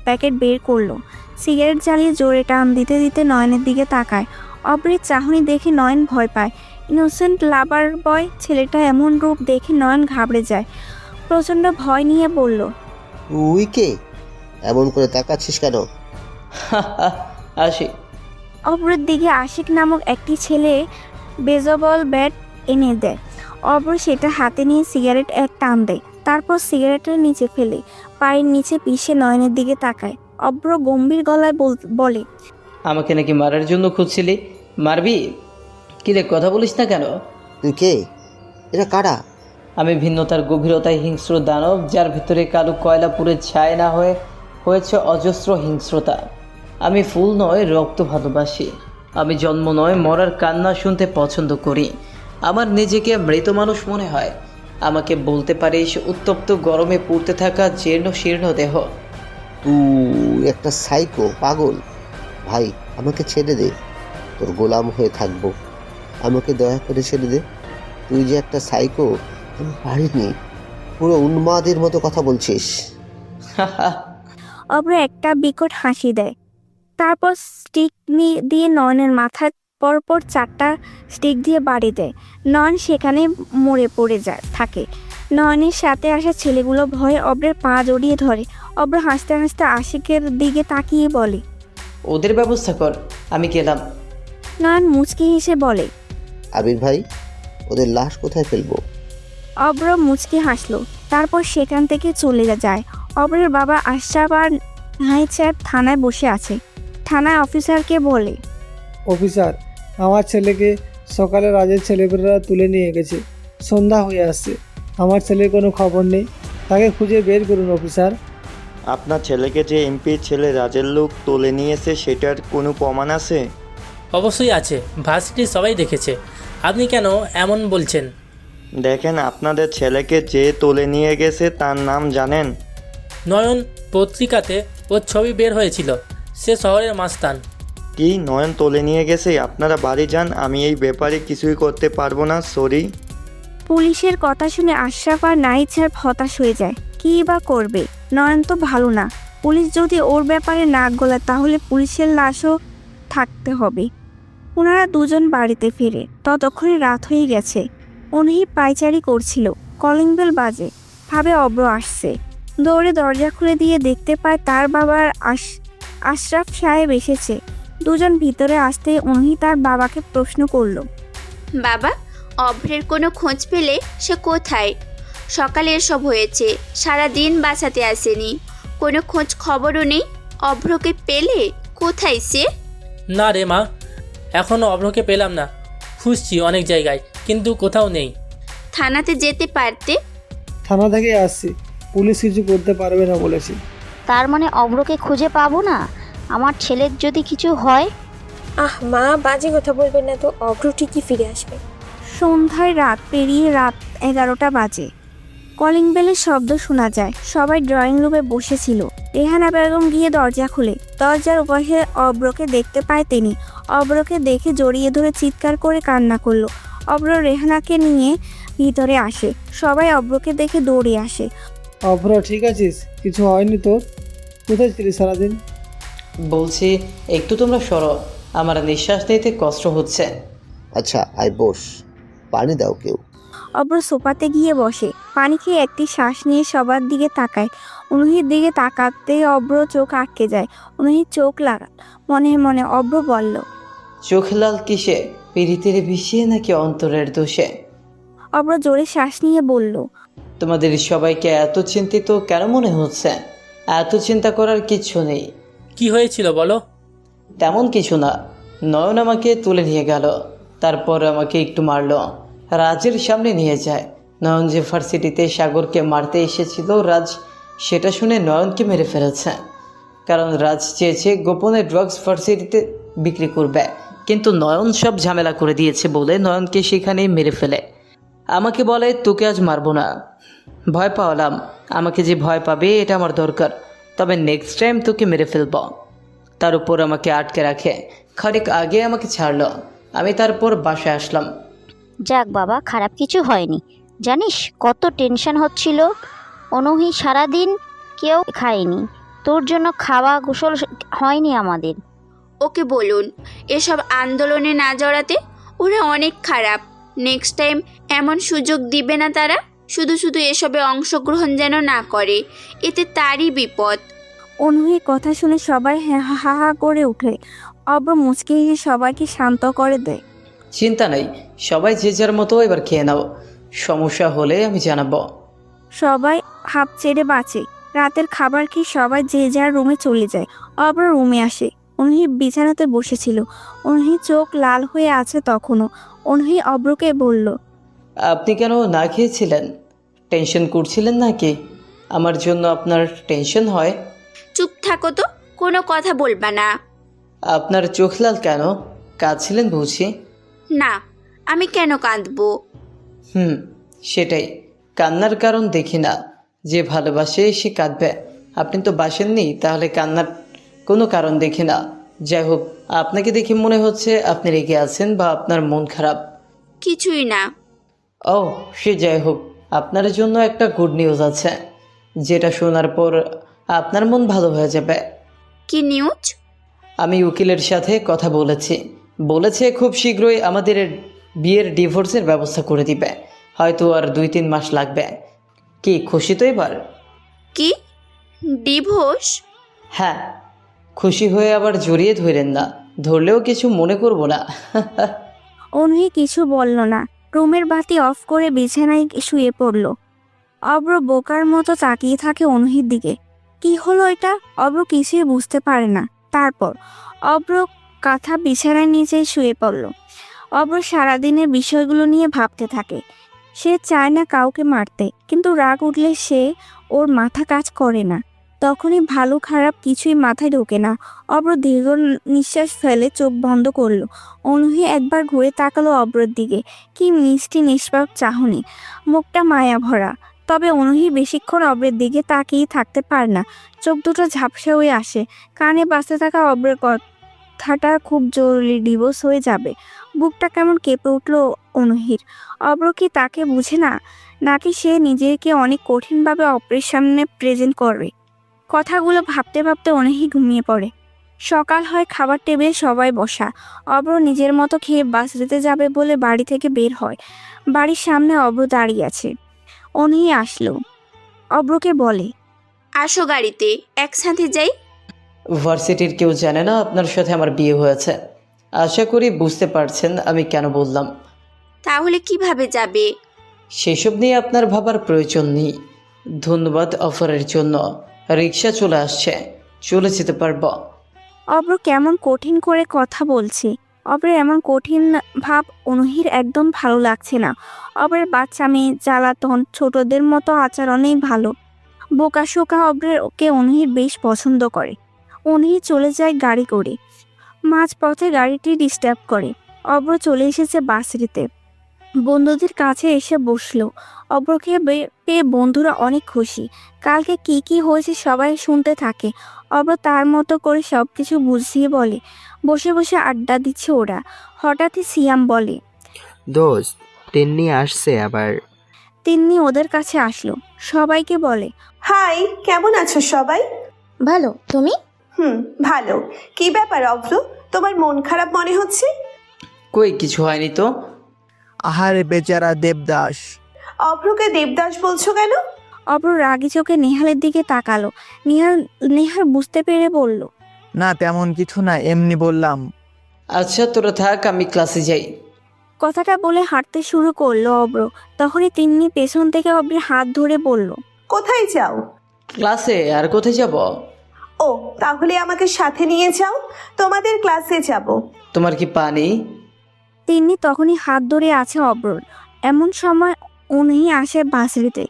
প্যাকেট বের করলো। সিগারেট জ্বালিয়ে জোরে টান দিতে দিতে নয়নের দিকে তাকায়। অভ্রের চাহনি দেখে নয়ন ভয় পায়। ইনোসেন্ট লাভার বয় ছেলেটা এমন রূপ দেখে নয়ন ঘাবড়ে যায়। প্রচণ্ড ভয় নিয়ে বলল, তুই কে? এমন করে তাকাচ্ছিস কেন? আসি। অভ্রের দিকে আশিক নামক একটি ছেলে বেজবল ব্যাট এনে দেয়। অভ্র সেটা হাতে নিয়ে সিগারেট এক টান দেয়, তারপর সিগারেটের নিচে ফেলে পায়ের নিচে পিষে নয়নের দিকে তাকায়। অভ্র গম্ভীর গলায় বলে, আমাকে নাকি মারার জন্য খুঁজছিলি? মারবি? কি রে, কথা বলিস না কেন? তুই কে? এটা কারা? আমি ভিন্নতার গভীরতায় হিংস্র দানব, যার ভিতরে কালো কয়লা পুড়ে ছাই না হয়েছে অজস্র হিংস্রতা। আমি ফুল নয়, রক্ত ভালোবাসি। আমি জন্ম নয়, মরার কান্না শুনতে পছন্দ করি। আমার নিজেকে মৃত মানুষ মনে হয়। আমাকে বলতে পারিস উত্তপ্ত গরমে পুড়তে থাকা জীর্ণ শীর্ণ দেহ। তুই একটা সাইকো, পাগল। ভাই, আমাকে ছেড়ে দে, তোর গোলাম হয়ে থাকবো। আমাকে দয়া করে ছেড়ে দে। তুই যে একটা সাইকো, আমি পারিনি। পুরো উন্মাদের মতো কথা বলছিস। অভ্র একটা বিকট হাসি দেয়, তারপর স্টিক দিয়ে নয়নের মাথার পরপর 4টা স্টিক দিয়ে বাড়ি দেয়। নয়ন সেখানে মরে পড়ে থাকে। নয়নের সাথে আসা ছেলেগুলো ভয়ে অভ্রের পা জড়িয়ে ধরে। অভ্র হাসতে হাসতে আশিকের দিকে তাকিয়ে বলে, ওদের ব্যবস্থা কর, আমি গেলাম। নয়ন মুচকি হেসে বলে, আবির ভাই, ওদের লাশ কোথায় ফেলবো? অভ্র মুচকি হাসলো, তারপর সেখান থেকে চলে যায়। অভ্রের বাবা আশরাফ আর নাহিদ সাহেব থানায় বসে আছে। থানায় অফিসারকে বলে, অফিসার, আমার ছেলেকে সকালে রাজের ছেলেপেলেরা তুলে নিয়ে গেছে। সন্ধ্যা হয়ে আসছে, আমার ছেলের কোনো খবর নেই। তাকে খুঁজে বের করুন অফিসার। আপনার ছেলেকে যে এমপির ছেলে রাজের লোক তুলে নিয়েছে সেটার কোনো প্রমাণ আছে? অবশ্যই আছে, ভার্সিটির সবাই দেখেছে। আপনি কেন এমন বলছেন? দেখেন, আপনাদের ছেলেকে যে তুলে নিয়ে গেছে তার নাম জানেন? নয়ন, পত্রিকাতে ওর ছবি বের হয়েছিল। সে শহরের মাস্তান। কি, নয়ন তুলে নিয়ে গেছে? আপনারা বাড়ি যান, আমি এই ব্যাপারে কিছুই করতে পারবো না, সরি। পুলিশের কথা শুনে আশরাফ আর নাহিদ সাহেব হতাশ হয়ে যায়। কী বা করবে? নয়ন তো ভালো না। পুলিশ যদি ওর ব্যাপারে নাক গলায় তাহলে পুলিশের লাশও থাকতে হবে। ওনারা দুজন বাড়িতে ফেরে। ততক্ষণে রাত হয়ে গেছে। অনহি পায়চারি করছিল। কলিং বেল বাজে, ভাবে অভ্র আসছে। দৌড়ে দরজা খুলে দিয়ে দেখতে পায় তার বাবার আশরাফ সাহেব এসেছে। দুজন ভিতরে আসতে অনহি তার বাবাকে প্রশ্ন করলো, বাবা, অভ্রের কোনো খোঁজ পেলে? সে কোথায়? সকালে এসব হয়েছে, সারা দিন বাঁচাতে আসেনি, কোনো খোঁজ খবরও নেই। অভ্রকে পেলে? কোথায় সে? না রে মা, এখনও অভ্রকে পেলাম না। খুঁজছি অনেক জায়গায়, কিন্তু কোথাও নেই। থানাতে যেতে পারতে। থানা থেকে আসছি, পুলিশ কিছু করতে পারবে না বলেছে। তার মানে অভ্রকে খুঁজে পাবো না? আমার ছেলের যদি কিছু হয়? মা, বাজে কথা বলবেন না তো। অভ্র ঠিকই ফিরে আসবে। সন্ধ্যায় রাত পেরিয়ে রাত 11টা বাজে। কলিং বেলের শব্দ শোনা যায়। সবাই ড্রয়িং রুমে বসেছিল। রেহানা বেগম গিয়ে দরজা খুলে। দরজার উপাশে অভ্রকে দেখতে পায় তিনি। অভ্রকে দেখে জড়িয়ে ধরে চিৎকার করে কান্না করলো। অভ্র রেহানাকে নিয়ে ভিতরে আসে। সবাই অভ্রকে দেখে দৌড়ে আসে। অভ্র, ঠিক আছিস? কিছু হয়নি তোর? কোথায় ছিলি সারাদিন? বলছি, একটু তোমরা সরো, আমার নিঃশ্বাস নিতে কষ্ট হচ্ছে। আচ্ছা, আয় বস, পানি দাও কেউ। অভ্র সোফাতে গিয়ে বসে। পানি খেয়ে একটি শ্বাস নিয়ে সবার দিকে তাকায়। অনুহির দিকে তাকাতে অভ্র চোখ আটকে যায়। অনুহির চোখ লাগাল। মনে মনে অভ্র বলল, চোখ লাল কিসে? পিড়িতের বিষিয়ে নাকি অন্তরের দোষে? অভ্র জোরে শ্বাস নিয়ে বলল, তোমাদের সবাইকে এত চিন্তিত কেন মনে হচ্ছে? এত চিন্তা করার কিচ্ছু নেই। কি হয়েছিল বলো? তেমন কিছু না। নয়ন আমাকে তুলে নিয়ে গেল, তারপর আমাকে একটু মারলো, রাজের সামনে নিয়ে যায়। নয়ন যে ভার্সিটিতে সাগরকে মারতে এসেছিল, রাজ সেটা শুনে নয়নকে মেরে ফেলেছে। কারণ রাজ চেয়েছে গোপনে ড্রাগস ভার্সিটিতে বিক্রি করবে, কিন্তু নয়ন সব ঝামেলা করে দিয়েছে বলে নয়নকে সেখানেই মেরে ফেলে। আমাকে বলে, তোকে আজ মারবো না। ভয় পাওয়ালাম। আমাকে যে ভয় পাবে এটা আমার দরকার, তবে নেক্সট টাইম তোকে মেরে ফেলব। তার উপর আমাকে আটকে রাখে। খানিক আগে আমাকে ছাড়লো, আমি তারপর বাসায় আসলাম। যাক বাবা, খারাপ কিছু হয়নি। জানিস কত টেনশন হচ্ছিল? অনুহি সারাদিন কেউ খায়নি, তোর জন্য খাওয়া গোসল হয়নি আমাদের। ওকে বলুন এসব আন্দোলনে না জড়াতে, ওরা অনেক খারাপ। নেক্সট টাইম এমন সুযোগ দিবে না তারা। শুধু শুধু এসবে অংশগ্রহণ যেন না করে, এতে তারই বিপদ। অনুহির কথা শুনে সবাই হা হা করে উঠে। অব্র মুচকে গিয়ে সবাইকে শান্ত করে দেয়। চিন্তা নেই, সবাই যে যার মতো এবার খেয়ে নাও, সমস্যা হলে আমি জানাবো। সবাই হাঁপ ছেড়ে বাঁচে। রাতের খাবার খেয়ে সবাই যে যার রুমে চলে যায়। অব্র রুমে আসে। অনুহি বিছানাতে বসেছিল। অনুহি চোখ লাল হয়ে আছে তখনও। অনুহি অব্রকে বলল, আপনি কেন না খেয়েছিলেন? টেনশন করছিলেন নাকি? আমার জন্য আপনার টেনশন হয়? চুপ থাকো তো, কোনো কথা বলবা না। আপনার চোখ লাল কেন? কাঁদছিলেন বুঝি? না, আমি কেন কাঁদবো? সেটাই, কান্নার কারণ দেখি না। যে ভালোবাসে সে কাঁদবে। আপনি তো বাসেননি, তাহলে কান্নার কোনো কারণ দেখি না। যাই হোক, আপনাকে দেখে মনে হচ্ছে আপনি রেগে আছেন বা আপনার মন খারাপ। কিছুই না। ও, সে যাই হোক, আপনার জন্য একটা গুড নিউজ আছে, যেটা শোনার পর আপনার মন ভালো হয়ে যাবে। কি নিউজ? আমি উকিলের সাথে কথা বলেছে খুব শীঘ্রই আমাদের বিয়ের ডিভোর্সের ব্যবস্থা করে দিবে। হয়তো আর 2-3 মাস লাগবে। কি খুশি তো এবার? কি ডিভোর্স? হ্যাঁ, খুশি হয়ে আবার জড়িয়ে ধরেন না, ধরলেও কিছু মনে করব না। অনুহি কিছু বলল না। রুমের বাতি অফ করে বিছানায় শুয়ে পড়ল। অব্র বোকার মতো তাকিয়ে থাকে অনুহির দিকে। কি হলো এটা? অব্র কিছুই বুঝতে পারে না। তারপর অব্র কাঁথা বিছানার নিচে শুয়ে পড়ল। অব্র সারাদিনের বিষয়গুলো নিয়ে ভাবতে থাকে। সে চায় না কাউকে মারতে, কিন্তু রাগ উঠলে ওর মাথা কাজ করে না। তখনই ভালো খারাপ কিছুই মাথায় ঢোকে না। অব্র দীর্ঘ নিঃশ্বাস ফেলে চোখ বন্ধ করলো। অনুহি একবার ঘুরে তাকালো অব্রর দিকে। কি মিষ্টি নিষ্পাপ চাহনি, মুখটা মায়া ভরা। তবে অনুহি বেশিক্ষণ অব্রের দিকে তাকিয়ে থাকতে পারে না। চোখ দুটো ঝাপসা হয়ে আসে। কানে বাজতে থাকা অব্রের কথাটা খুব জরুরি, ডিভোর্স হয়ে যাবে। বুকটা কেমন কেঁপে উঠল অনুহির। অব্র কি তাকে বুঝে না, নাকি সে নিজেকে অনেক কঠিনভাবে অপরের সামনে প্রেজেন্ট করবে? কথাগুলো ভাবতে ভাবতে অনুহি ঘুমিয়ে পড়ে। সকাল হয়, খাবার টেবিলে সবাই বসা। অব্র নিজের মতো খেয়ে বাস যেতে যাবে বলে বাড়ি থেকে বের হয়। বাড়ির সামনে অব্র দাঁড়িয়ে আছে। অনুহি আসলো, অব্রকে বলে, আসো গাড়িতে, একসাথে যাই। ভার্সিটির কেউ জানে না আপনার সাথে আমার বিয়ে হয়েছে। আশা করি বুঝতে পারছেন আমি কেন বললাম। তাহলে কিভাবে যাবে? সেসব নিয়ে আপনার ভাবার প্রয়োজন নেই। ধন্যবাদ অফারের জন্য। রিক্সা চলে আসছে, চলে যেতে পারবো। অব্র কেমন কঠিন করে কথা বলছে। অব্রের এমন কঠিন ভাব অনুহির একদম ভালো লাগছে না। অব্রের বাচ্চা মেয়ে, জ্বালাতন, ছোটদের মতো আচরণেই ভালো। বোকাশোকা অব্রের ওকে অনুহির বেশ পছন্দ করে। অনুহি চলে যায় গাড়ি করে। মাঝপথে গাড়িটি ডিস্টার্ব করে। অব্র চলে এসেছে বাসরিতে। বন্ধুদের কাছে এসে বসলো। অব্রকে পেয়ে বন্ধুরা অনেক খুশি। কালকে কি কি হয়েছে সবাই শুনতে থাকে। অব্র তার মতো করে সবকিছু বুঝিয়ে বলে। বসে বসে আড্ডা দিচ্ছে ওরা। হঠাৎই সিয়াম বলে, দোস্ত, তিন্নি আসছে আবার। তিন্নি ওদের কাছে আসলো। সবাইকে বলে, হাই, কেমন আছো সবাই? ভালো, তুমি? ভালো। কি ব্যাপার অভ্র, তোমার মন খারাপ মনে হচ্ছে? কই কিছু হয়নি তো। আহারে বেচারা দেবদাস। অভ্রকে দেবদাস বলছো কেন? অব্র রাগি চোখে নেহালের দিকে তাকালো। নেহাল বুঝতে পেরে বলল, না তেমন কিছু না, এমনি বললাম। আচ্ছা তোরা থাক, আমি ক্লাসে যাই। কথাটা বলে হাঁটতে শুরু করলো অব্র। তখনই তিন্নি পেছন থেকে অব্রের হাত ধরে বলল, কোথায় যাও? ক্লাসে। আর কোথায় যাব? ও, তাহলে আমাকে সাথে নিয়ে যাও, তোমাদের ক্লাসে যাব। তোমার কি পানি? তিন্নি তখনই হাত ধরে আছে অব্রর। এমন সময় উনি আসে বাসরিতে।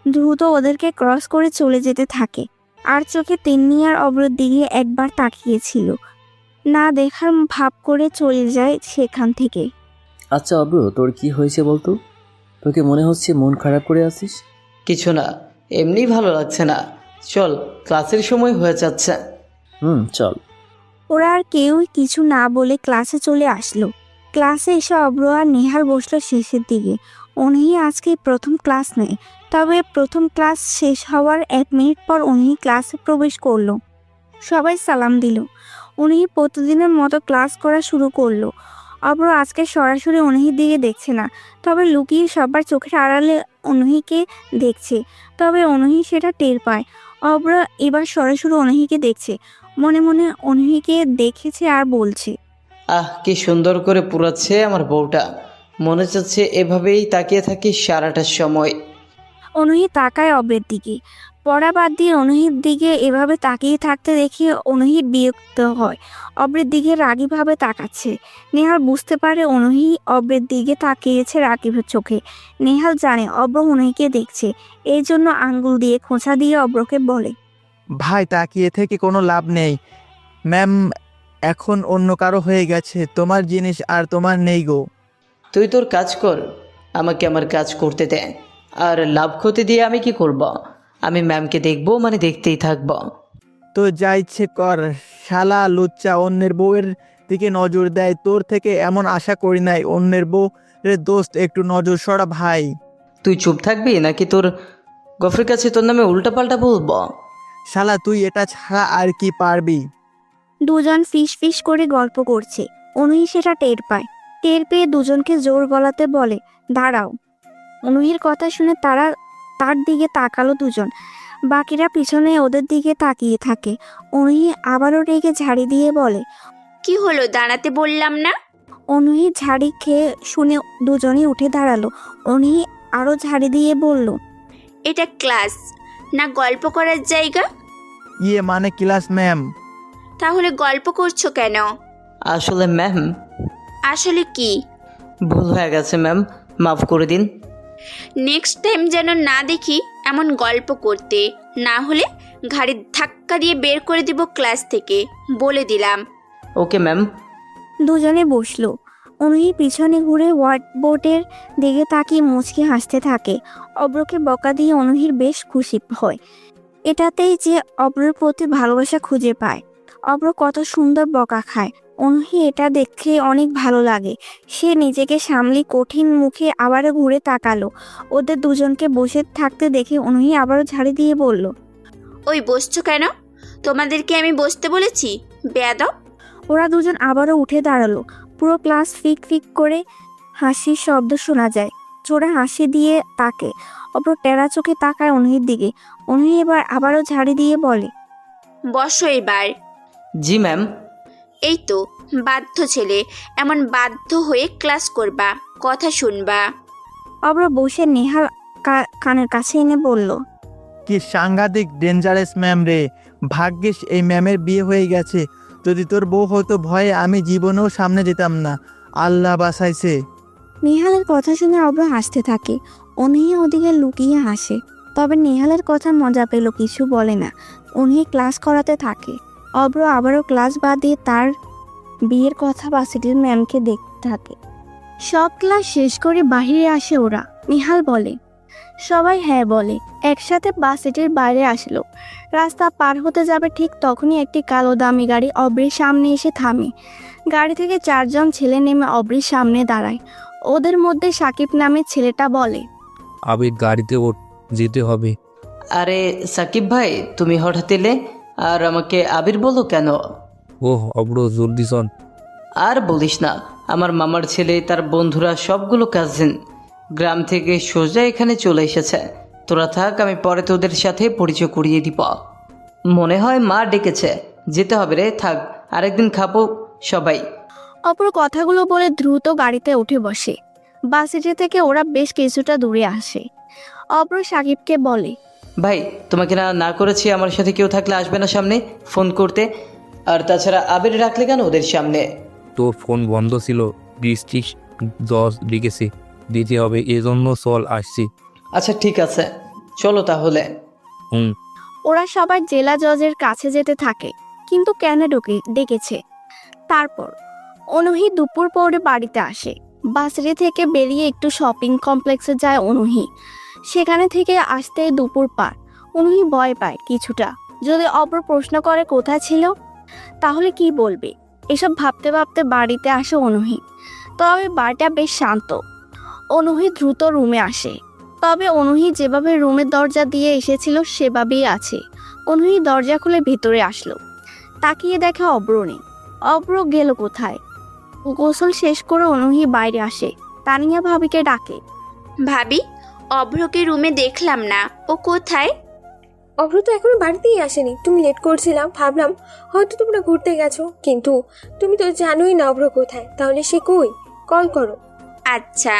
দ্রুত ওদেরকে ক্রস করে চলে যেতে থাকে। আর চোখে তিন্নি আর অব্রর দিকে একবার তাকিয়েছিল, না দেখার ভাব করে চলে যায় সেখান থেকে। আচ্ছা অব্র, তোর কি হয়েছে বলতো? তোকে মনে হচ্ছে মন খারাপ করে আছিস। কিছু না, এমনি ভালো লাগছে না। চল, ক্লাসের সময় হয়ে যাচ্ছে। চল। ওরা আর কেউই কিছু না বলে ক্লাসে চলে আসলো। ক্লাসে এসে অব্র আর নেহাল বসলো শেষের দিকে। উনি আজকে প্রথম ক্লাস নেয়। তবে প্রথম ক্লাস শেষ হওয়ার 1 মিনিট পর অনুহি ক্লাসে প্রবেশ করলো। সবাই সালাম দিল। অনুহি প্রতিদিনের মতো ক্লাস করা শুরু করলো। অব্র আজকে সরাসরি অনুহির দিকে দেখছে না, তবে লুকিয়ে সবার চোখের আড়ালে অনুহিকে দেখছে। তবে অনুহি সেটা টের পায়। অব্র এবার সরাসরি অনুহিকে দেখছে, মনে মনে অনুহিকে দেখেছে আর বলছে, কি সুন্দর করে পুরাচ্ছে আমার বউটা, মনে চাচ্ছে এভাবেই তাকিয়ে থাকি সারাটা সময়। অনুহি তাকায় অব্রের দিকে। পড়া বাদ দিয়ে অনুহির দিকে এভাবে তাকিয়ে থাকতে দেখে অনুহি বিরক্ত হয়। অব্রের দিকে রাগীভাবে তাকাচ্ছে। নেহাল বুঝতে পারে অনুহি অব্রের দিকে তাকিয়েছে রাগীর চোখে। নেহাল জানে অব্র অনুহিকে দেখছে, এই জন্য আঙ্গুল দিয়ে খোঁচা দিয়ে অব্রকে বলে, ভাই তাকিয়ে থেকে কোনো লাভ নেই, ম্যাম এখন অন্য কারো হয়ে গেছে, তোমার জিনিস আর তোমার নেই গো। তুই তোর কাজ কর, আমাকে আমার কাজ করতে দে। আর লাভ ক্ষতি দিয়ে আমি কি করব? আমি ম্যামকে দেখবো মানে দেখতেই থাকবো। তো যা ইচ্ছে কর, শালা লুচ্চা অন্যের বউয়ের দিকে নজর দেয়, তোর থেকে এমন আশা করি নাই। অন্যের বউয়ের দোস্ত, একটু নজর সরা ভাই। তুই চুপ থাকবি নাকি তোর গফরের কাছে তোর নামে উল্টাপাল্টা বলবো? শালা তুই এটা ছাড়া আর কি পারবি? দুজন ফিস ফিস করে গল্প করছে। অনুহি সেটা টের পায়। টের পেয়ে দুজনকে জোর গলাতে বলে, দাঁড়াও। অনুহির কথা শুনে তারা তার দিকে তাকালো দুজন। বাকিরা পিছনে ওদের দিকে তাকিয়ে থাকে। অনুহি আবারও রেগে ঝাড়ি দিয়ে বলে, কি হলো, দাঁড়াতে বললাম না? অনুহি ঝাড়ি খেয়ে শুনে দুজনই উঠে দাঁড়ালো। অনুহি আরও ঝাড়ি দিয়ে বলল, এটা ক্লাস না গল্প করার জায়গা? মানে ক্লাস ম্যাম। তাহলে গল্প করছো কেন? আসলে ম্যাম। আসলে কি? ভুল হয়ে গেছে ম্যাম, মাফ করে দিন। নেক্সট টাইম যেন না দেখি এমন গল্প করতে, না হলে ঘাড়ে ধাক্কা দিয়ে বের করে দিব ক্লাস থেকে, বলে দিলাম। Okay ma'am. দুজনে বসলো। অনুহি পিছনে ঘুরে হোয়াইট বোর্ডের দিকে তাকিয়ে মুচকি হাসতে থাকে। অব্রকে বকা দিয়ে অনুহির বেশ খুশি হয়। এটাতেই যে অব্রের প্রতি ভালোবাসা খুঁজে পায়। অব্র কত সুন্দর বকা খায়, অনুহি এটা দেখে অনেক ভালো লাগে। সে নিজেকে সামলি কঠিন মুখে আবারও ঘুরে তাকালো। ওদের দুজনকে বসে থাকতে দেখে অনুহি আবারও ঝাড়ি দিয়ে বলল, ওই বসছো কেন? তোমাদেরকে আমি বসতে বলেছি, বেয়াদব? ওরা দুজন আবারও উঠে দাঁড়ালো। পুরো ক্লাস ফিক ফিক করে হাসির শব্দ শোনা যায়। চোরা হাসি দিয়ে তাকে। অপর টেরা চোখে তাকায় অনুহির দিকে। অনুহি এবার আবারও ঝাড়ি দিয়ে বলে, বসো এবার। জি ম্যাম। এই তো বাধ্য ছেলে, এমন বাধ্য হয়ে ক্লাস করবা, কথা শুনবা। অব্র বসে নেহাল কানের কাছে এনে বলল, কি সাংঘাতিক ডেঞ্জারাস ম্যাম রে, ভাগ্যিস এই ম্যামের বিয়ে হয়ে গেছে, যদি তোর বউ হতো ভয়ে আমি জীবনেও সামনে যেতাম না, আল্লাহ বাঁচাইছে। নেহালের কথা শুনে অব্র হাসতে থাকে। অনুহি ওদিকে লুকিয়ে হাসে। তবে নেহালের কথা মজা পেল, কিছু বলে না। অনুহি ক্লাস করাতে থাকে। অব্র আবারও ক্লাস বাদ দিয়ে তার বিয়ের কথা ভার্সিটির ম্যামকে দেখতে থাকে। সব ক্লাস শেষ করে বাহিরে আসে ওরা। নেহাল বলে, সবাই হ্যাঁ বলে। একসাথে ভার্সিটির বাইরে আসলো। রাস্তা পার হতে যাবে ঠিক তখনই একটি কালো দামি গাড়ি অব্রের সামনে এসে থামে। গাড়ি থেকে 4 জন ছেলে নেমে অব্রের সামনে দাঁড়ায়। ওদের মধ্যে সাকিব নামের ছেলেটা বলে, আবির গাড়িতে ওঠ, যেতে হবে। আরে সাকিব ভাই, তুমি হঠাৎ এলে আর আমাকে আবির বলো কেন? ওহ অব্র, জলদি শোন। আর বলিস না, আমার মামার ছেলে তার বন্ধুরা সবগুলো কাজিন গ্রাম থেকে সোজা এখানে চলে এসেছে। তোরা থাক, আমি পরে তোদের সাথে পরিচয় করিয়ে দিব। মনে হয় মা ডেকেছে, যেতে হবে রে, থাক, আরেকদিন খাবো সবাই। অপর কথাগুলো বলে দ্রুত গাড়িতে উঠে বসে। ভার্সিটি থেকে ওরা বেশ কিছুটা দূরে আসে। অপর সাকিবকে বলে, ভাই তোমাকে না করেছি, আমার সাথে কেউ থাকলে আসবে না সামনে ফোন করতে। আর তাছাড়া আবির রাখলে কেন ওদের সামনে? তোর ফোন বন্ধ ছিল, বৃষ্টি 10 লিখেছে, দিতে হবে, এজন্য চল আসছি। আচ্ছা ঠিক আছে, চলো তাহলে। ওরা সবাই জেলা জজের কাছে যেতে থাকে, কিন্তু কেন ডেকেছে। তারপর অনুহি দুপুর পরে বাড়িতে আসে। ভার্সিটি থেকে বেরিয়ে একটু শপিং কমপ্লেক্সে যায় অনুহি। সেখানে থেকে আসতে দুপুর পার। অনুহি ভয় পায় কিছুটা, যদি অপর প্রশ্ন করে কোথায় ছিল তাহলে কি বলবে। এসব ভাবতে ভাবতে বাড়িতে আসে অনুহি। তবে বাড়িটা বেশ শান্ত। অনুহি দ্রুত রুমে আসে। তবে অনুহি যেভাবে রুমের দরজা দিয়ে এসেছিল সেভাবেই আছে। অনুহি দরজা খুলে ভিতরে আসলো, তাকিয়ে দেখে অব্র নেই। অব্র গেল কোথায়? গোসল শেষ করে অনুহি বাইরে আসে, তানিয়া ভাবিকে ডাকে। ভাবি, অভ্রকে রুমে দেখলাম না, ও কোথায়? অভ্র তো এখনো বাড়িতেই আসেনি। তুমি লেট করছিলাম, ভাবলাম হয়তো তোমরা ঘুরতে গেছো, কিন্তু তুমি তো জানোই না অভ্র কোথায়। তাহলে সে কই? কল করো। আচ্ছা।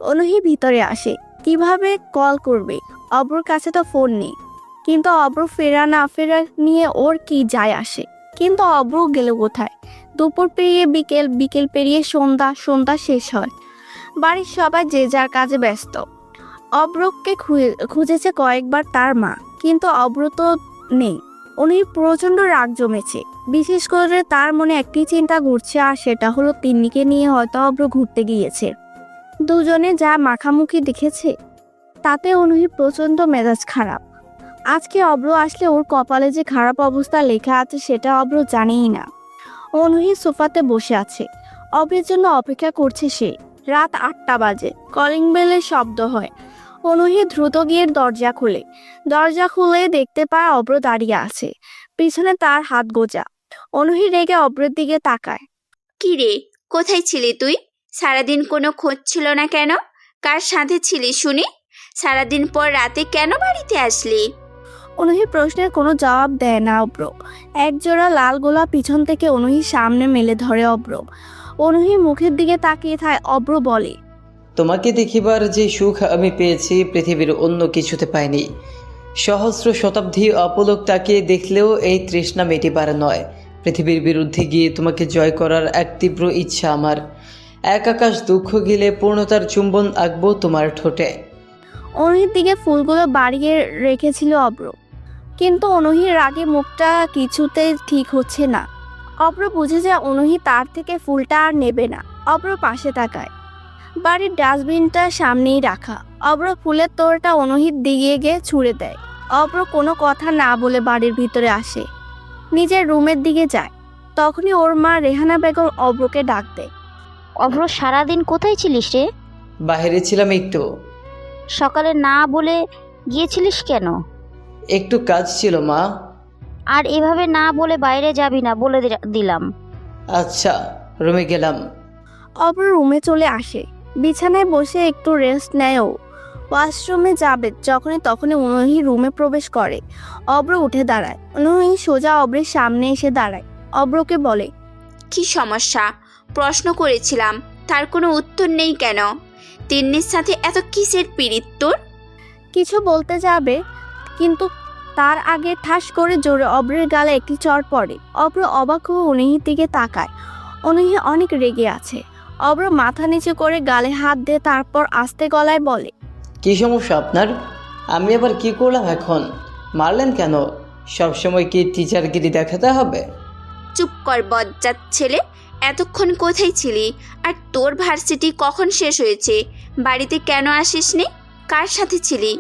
অনুহি ভিতরে আসে। কিভাবে কল করবে? অব্রর কাছে তো ফোন নেই। কিন্তু অব্র ফেরা না ফেরা নিয়ে ওর কি যায় আসে? কিন্তু অব্র গেল কোথায়? দুপুর পেরিয়ে বিকেল, বিকেল পেরিয়ে সন্ধ্যা, সন্ধ্যা শেষ হয়। বাড়ির সবাই যে যার কাজে ব্যস্ত। অব্রকে খুঁজেছে কয়েকবার তার মা, কিন্তু অব্র তো নেই। উনি প্রচণ্ড রাগ জমেছে। বিশেষ করে তার মনে একটি চিন্তা ঘুরছে, আর সেটা হলো তিন্নিকে নিয়ে হয়তো অব্র ঘুরতে গিয়েছে। দুজনে যা মাখামুখি দেখেছে তাতে অনুহি প্রচণ্ড মেজাজ খারাপ। আজকে অব্র আসলে ওর কপালে যে খারাপ অবস্থা লেখা আছে সেটা অব্র জানেই না। অনুহি সোফাতে বসে আছে, অব্রের জন্য অপেক্ষা করছে সে। রাত 8টা বাজে, কলিং বেলের শব্দ হয়। অনুহি দ্রুত গিয়ে দরজা খুলে দেখতে পায় অব্র দাঁড়িয়ে আছে, পিছনে তার হাত গোজা। অনুহি রেগে অব্রের দিকে তাকায়। কি রে, কোথায় ছিলি তুই? সারাদিন কোনো খোঁজ ছিল না কেন? কার সাথে ছিলি শুনি? সারাদিন পর রাতে কেন বাড়িতে আসলি? অনুহি প্রশ্নের কোনো জবাব দেয় না অব্র। একজোড়া লাল গোলাপ পিছন থেকে অনুহির সামনে মেলে ধরে অব্র। অনুহি মুখের দিকে তাকিয়ে থাকে। অব্র বলে, তোমাকে দেখিবার যে সুখ আমি পেয়েছি পৃথিবীর অন্য কিছুতে পাইনি। সহস্র শতাব্দী অপলক তাকিয়ে দেখলেও এই তৃষ্ণা মেটিবার নয়। পৃথিবীর বিরুদ্ধে গিয়ে তোমাকে জয় করার এক তীব্র ইচ্ছা আমার। এক আকাশ দুঃখ গিলে পূর্ণতার চুম্বন আঁকবো তোমার ঠোঁটে। অনুহির দিকে ফুলগুলো বাড়িয়ে রেখেছিল অব্র, কিন্তু অনুহির রাগে মুখটা কিছুতে ঠিক হচ্ছে না। অব্র বুঝে যায় অনুহি তার থেকে ফুলটা আর নেবে না। অব্র পাশে তাকায়, বাড়ির ডাস্টবিনটা সামনেই রাখা। অব্র ফুলের তোড়টা অনুহির দিকে গিয়ে ছুঁড়ে দেয়। অব্র কোনো কথা না বলে বাড়ির ভিতরে আসে, নিজের রুমের দিকে যায়। তখনই ওর মা রেহানা বেগম অব্রকে ডাক দেয়। অভ্র, সারাদিন কোথায় ছিলিস রে? বাইরে ছিলাম একটু। সকালে না বলে গিয়েছিলিস কেন? একটু কাজ ছিল মা। আর এভাবে না বলে বাইরে যাবি না বলে দিলাম। আচ্ছা, রুমে গেলাম। অব্র রুমে চলে আসে, বিছানায় বসে একটু রেস্ট নেয়। ওয়াশরুমে যাবে তখনই অনুহি রুমে প্রবেশ করে। অব্র উঠে দাঁড়ায়। অনুহি সোজা অব্রের সামনে এসে দাঁড়ায়। অব্রকে বলে, কি সমস্যা? প্রশ্ন করেছিলাম, তার কোনো উত্তর নেই কেন? তিন্নির সাথে এত কিসের পীড়িত তোর? কিছু বলতে যাবে, কিন্তু তার আগে ঠাস করে জোরে অব্রের গালে একটি চড় পড়ে। অব্র অবাক হয়ে অনুহির দিকে তাকায়। অনুহি অনেক রেগে আছে। অব্র মাথা নিচু করে গালে হাত দিয়ে তারপর আস্তে গলায় বলে, কি সমস্যা আপনার? আমি আবার কি করলাম এখন? মারলেন কেন? সবসময় কি টিচারগিরি দেখাতে হবে? চুপ কর বজ্জাত ছেলে। এতক্ষণ কোথায় ছিলি? আর তোর ভার্সিটি কখন শেষ হয়েছে? বাড়িতে কেন আসিসনি? কার সাথে ছিলি?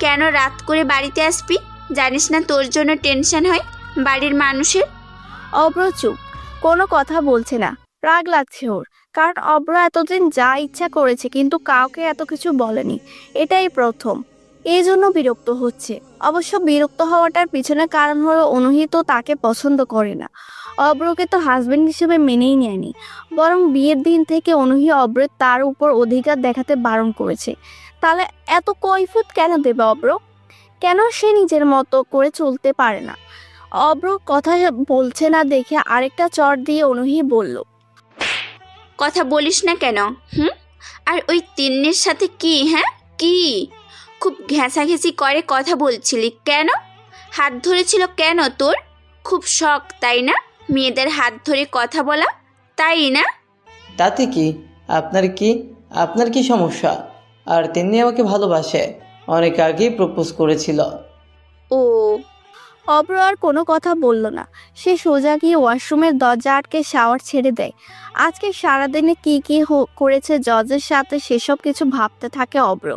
কেন রাত করে বাড়িতে আসবি? জানিস না তোর জন্য টেনশন হয় বাড়ির মানুষের? অব্র চুপ, কোনো কথা বলছে না। রাগ লাগছে ওর, কারণ অব্র এতদিন যা ইচ্ছা করেছে, কিন্তু কাউকে এত কিছু বলেনি। এটাই প্রথম, এই জন্য বিরক্ত হচ্ছে। অবশ্য বিরক্ত হওয়াটার পিছনে কারণ হলো অনুহি তো তাকে পছন্দ করে না। অব্রকে তো হাজবেন্ড হিসেবে মেনেই নেয়নি, বরং বিয়ের দিন থেকে অনুহি অব্রের তার উপর অধিকার দেখাতে বারণ করেছে। তাহলে এত কৈফিয়ত কেন দেবে অব্র? কেন সে নিজের মতো করে চলতে পারে না? অব্র কথা বলছে না দেখে আরেকটা চড় দিয়ে অনুহি বলল, কথা বলিস না কেন? আর ওই তিন্নির সাথে কি? হ্যাঁ কি? খুব ঘেঁষাঘেঁষি করে কথা বলছিলি কেন? হাত ধরেছিল কেন তোর? খুব শখ তাই না মেয়েদের হাত ধরে কথা বলা, তাই না? তাতে কি? আপনার কি সমস্যা? আর তিনি আমাকে ভালোবাসে, অনেক আগেই প্রপোজ করেছিল। ও। অব্র আর কোনো কথা বলল না। সে সোজা গিয়ে ওয়াশরুমের দরজা আটকে শাওয়ার ছেড়ে দেয়। আজকে সারাদিনে কি করেছে জজের সাথে সেসব কিছু ভাবতে থাকে অব্র।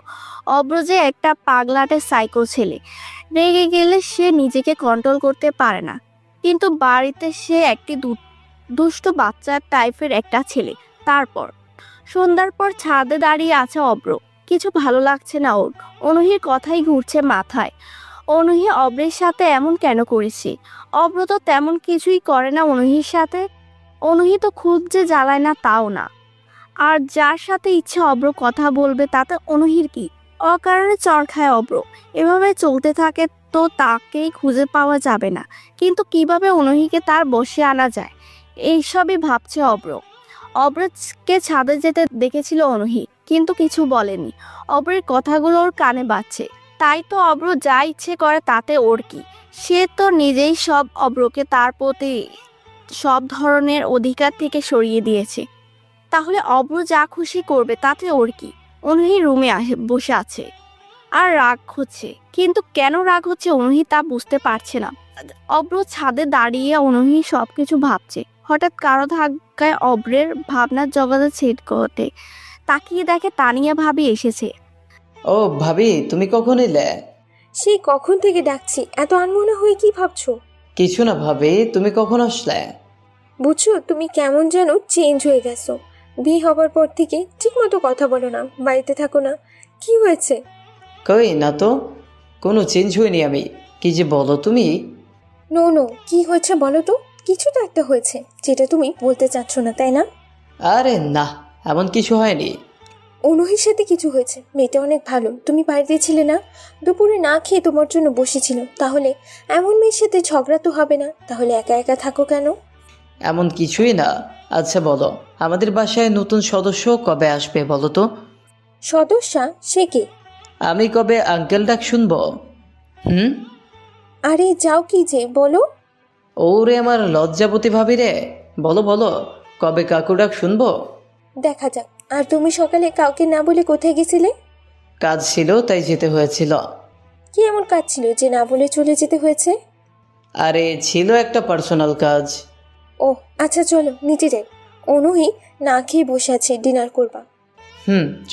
অব্র যে একটা পাগলাটে সাইকো ছেলে, রেগে গেলে সে নিজেকে কন্ট্রোল করতে পারে না। কিন্তু বাড়িতে সে একটি দুষ্ট বাচ্চার টাইপের একটা ছেলে। তারপর সন্ধ্যার পর ছাদে দাঁড়িয়ে আছে অব্র। কিছু ভালো লাগছে না ওর। অনুহির কথাই ঘুরছে মাথায়। অনুহি অব্রের সাথে এমন কেন করেছে? অব্র তো তেমন কিছুই করে না অনুহির সাথে। অনুহি তো খুব যে জ্বালায় না তাও না। আর যার সাথে ইচ্ছে অব্র কথা বলবে তাতে অনুহির কি? অকারণে চর খায় অব্র। এভাবে চলতে থাকে তো তাকেই খুঁজে পাওয়া যাবে না। কিন্তু কিভাবে অনুহিকে তার বশে আনা যায় এইসবই ভাবছে অব্র। অব্রকে ছাদে যেতে দেখেছিল অনুহি, কিন্তু কিছু বলেনি। অব্রের কথাগুলো ওর কানে বাজছে, তাই তো অব্র যা ইচ্ছে করে তাতে ওর কি? সে তো নিজেই সব অব্রকে তার প্রতি সব ধরনের অধিকার থেকে সরিয়ে দিয়েছে। তাহলে অব্র যা খুশি করবে তাতে ওর কি? অনুহি রুমে বসে আছে আর রাগ হচ্ছে, কিন্তু কেন রাগ হচ্ছে অনুহি তা বুঝতে পারছে না। অব্র ছাদে দাঁড়িয়ে অনুহি সবকিছু ভাবছে। হঠাৎ কারো ধাক্কায় অব্রের ভাবনার জগতে ছেদ করতে তাকিয়ে দেখে তানিয়া ভাবি এসেছে। ও ভাবি, তুমি কখন এলে? সেই কখন থেকে ডাকছি, এত আনমনা হয়ে কি ভাবছো? কিছু না ভাবি, তুমি কখন আসলে? বুঝছো, তুমি কেমন যেন চেঞ্জ হয়ে গেছো। বিয়ে হবার পর থেকে ঠিকমতো কথা বলো না, বাড়িতে থাকো না, কি হয়েছে? কই না তো, কোনো চেঞ্জ হয়নি আমি। কি যে বলো তুমি। নো, কি হয়েছে বলো তো? কিছু তো একটা হয়েছে যেটা তুমি বলতে চাচ্ছ না, তাই না? আরে না, এমন কিছু হয়নি। অনুহির সাথে কিছু হয়েছে। মেয়েটা অনেক ভালো, তুমি বাড়িতে ছিলে না, দুপুরে না খেয়ে তোমার জন্য বসেছিল। তাহলে এমন মেয়ের সাথে ঝগড়া তো হবে না, তাহলে একা একা থাকো কেন? এমন কিছুই না। আচ্ছা বলো, আমাদের বাসায় নতুন সদস্য কবে আসবে বলো তো? সদস্যা? সে কে? আমি কবে আঙ্কেল ডাক শুনবো? আরে যাও, কি যে বলো। ওরে আমার লজ্জাপতি ভাবি রে, বলো বলো, কবে কাকু ডাক শুনবো? দেখা যাক। আর তুমি সকালে কাউকে না বলে কোথায় গেছিলে? কাজ ছিল তাই যেতে হয়েছিল। কি এমন কাজ ছিল যে না বলে চলে যেতে হয়েছে? আরে ছিল একটা পার্সোনাল কাজ। ও আচ্ছা, চলো নিচে যাই। অনুহি না খেয়ে বসে আছে, ডিনার করবা।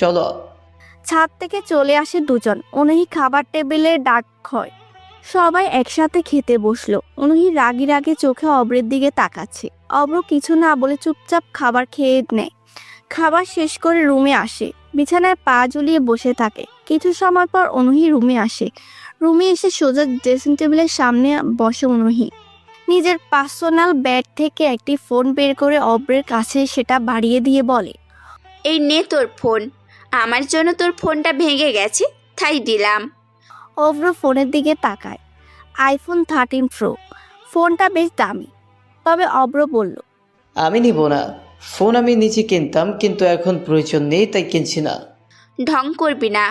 চলো। ছাদ থেকে চলে আসে দুজন। অনুহি খাবার টেবিলে ডাক হয়, সবাই একসাথে খেতে বসলো। অনুহি রাগি রাগে চোখে অব্রের দিকে তাকাচ্ছে। অব্র কিছু না বলে চুপচাপ খাবার খেয়ে নেয়। খাবার শেষ করে রুমে আসে, বিছানায় পা ঝুলিয়ে বসে থাকে। কিছু সময় পর অনুহি রুমে আসে। রুমে এসে সোজা ড্রেসিং টেবিলের সামনে বসে অনুহি। নিজের পার্সোনাল ব্যাগ থেকে একটি ফোন বের করে অব্রের কাছে সেটা বাড়িয়ে দিয়ে বলে, এই নে তোর ফোন, আমার জন্য তোর ফোনটা ভেঙে গেছে তাই দিলাম। অব্র ফোনের দিকে তাকায়। IPhone 13 pro. ফোনটা বেশ দামি। তবে অব্র বলল, আমি নিব না ফোন, আমি নিচে কিনতাম, কিন্তু এখন প্রয়োজন নেই তাই কিনছি না। ঢং করবি না,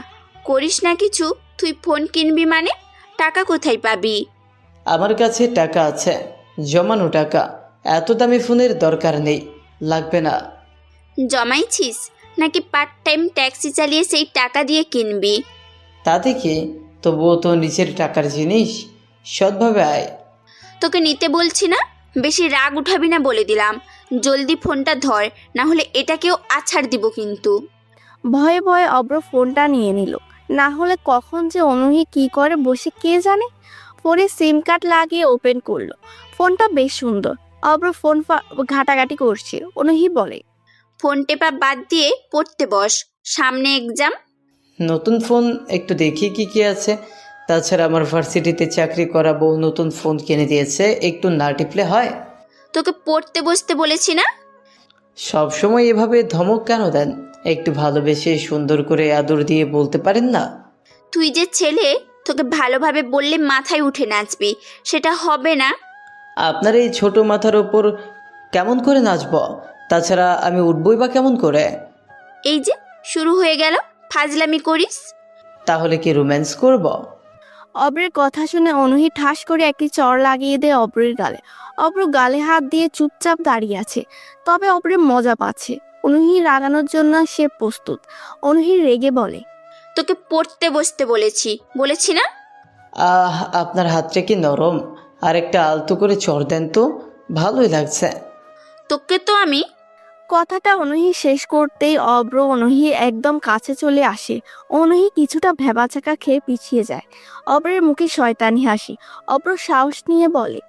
করিস না কিছু। তুই ফোন কিনবি মানে টাকা কোথায় পাবি? আমার কাছে টাকা আছে, জমানো টাকা। এত দামি ফোনের দরকার নেই, লাগবে না। জমাইছিস নাকি পার্ট টাইম ট্যাক্সি চালিয়ে সেই টাকা দিয়ে কিনবি? তাতে কি, তবুও তো নিচের টাকার জিনিস, সৎভাবে আয়। তোকে নিতে বলছি না, বেশি রাগ উঠাবি না বলে দিলাম। জলদি ফোনটা ধর, না হলে এটাকেও আছাড় দিব কিন্তু। ভয়ে ভয়ে অব্র ফোনটা নিয়ে নিল। না হলে কখন যে অনুহি কি করে বসে কে জানে। ফোনে সিম কার্ড লাগিয়ে ওপেন করলো। ফোনটা বেশ সুন্দর। অব্র ফোন ঘাটাঘাটি করছে। অনুহি বলে, ফোন টেপা বাদ দিয়ে পড়তে বস, সামনে এক্সাম। নতুন ফোন একটু দেখি কি কি আছে। তাছাড়া আমার ভার্সিটিতে চাকরি করা বউ নতুন ফোন কিনে দিয়েছে, একটু না টিপলে হয়? তোকে পড়তে বসতে বলেছি না? সব সময় এভাবে ধমক কেন দেন? একটু ভালোবেসে সুন্দর করে আদর দিয়ে বলতে পারেন না? তুই যে ছেলে, তোকে ভালোভাবে বললে মাথায় উঠে নাচবি, সেটা হবে না। আপনার এই ছোট মাথার ওপর কেমন করে নাচব? তাছাড়া আমি উঠবই বা কেমন করে? এই যে শুরু হয়ে গেল, ফাজলামি করিস। তাহলে কি রোম্যান্স করব? অব্রের কথা শুনে অনুহি ঠাস করে একটি চড় লাগিয়ে দেয় অব্রের গালে। অব্র গালে হাত দিয়ে চুপচাপ দাঁড়িয়ে আছে, তবে অব্রে মজা পাচ্ছে। অনুহি রাগানোর জন্য সে প্রস্তুত। অনুহি রেগে বলে, তোকে পড়তে বসতে বলেছি না? আপনার হাতটা কি নরম? আর একটা আলতো করে চড় দেন তো, ভালোই লাগছে। তোকে তো আমি। কথাটা অনুহি শেষ করতেই অব্র অনুহি একদম কাছে চলে আসে। অনুহি কিছুটা ভেবাচাকা খেয়ে পিছিয়ে যায়। অব্রের মুখে শয়তানি হাসি। অব্র সাহস নিয়ে বলে,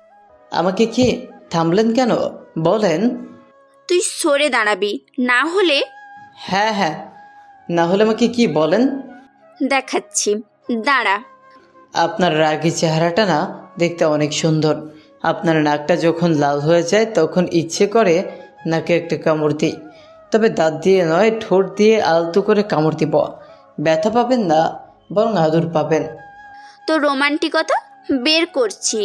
আমাকে কি থামলেন কেন বলেন? তুই সরে দাঁড়াবি, না হলে। হ্যাঁ, না হলে আমাকে কি বলেন? দেখাচ্ছি, দাঁড়া। আপনার রাগী চেহারাটা না দেখতে অনেক সুন্দর। আপনার নাকটা যখন লাল হয়ে যায় তখন ইচ্ছে করে নাকে একটা কামড় দিই, তবে দাঁত দিয়ে নয়, ঠোঁট দিয়ে আলতো করে কামড় দিব। ব্যথা পাবেন না, বরং আদর পাবেন। তো রোমান্টিকতা বের করছি।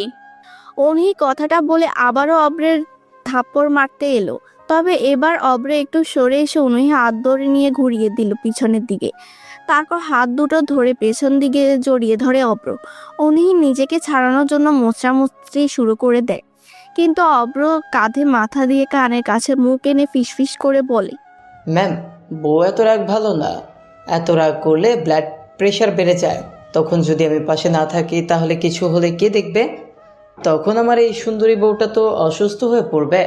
অনহি কথাটা বলে আবারও অব্রের থাপ্পড় মারতে এলো, তবে এবার অব্রে একটু সরে এসে অনহি হাত ধরে নিয়ে ঘুরিয়ে দিল পিছনের দিকে। তারপর হাত দুটো ধরে পেছন দিকে জড়িয়ে ধরে অব্র। অনহি নিজেকে ছাড়ানোর জন্য মোচড়ামুচড়ি শুরু করে দেয়, কিন্তু অব্র কাঁধে মাথা দিয়ে কানের কাছে মুখ এনে ফিসফিস করে বলে, ম্যাম, বউ এত রাগ ভালো না। এত রাগ করলে ব্লাড প্রেশার বেড়ে যায়। তখন যদি আমি পাশে না থাকি তাহলে কিছু হলে কে দেখবে? তখন আমার এই সুন্দরী বউটা তো অসুস্থ হয়ে পড়বে।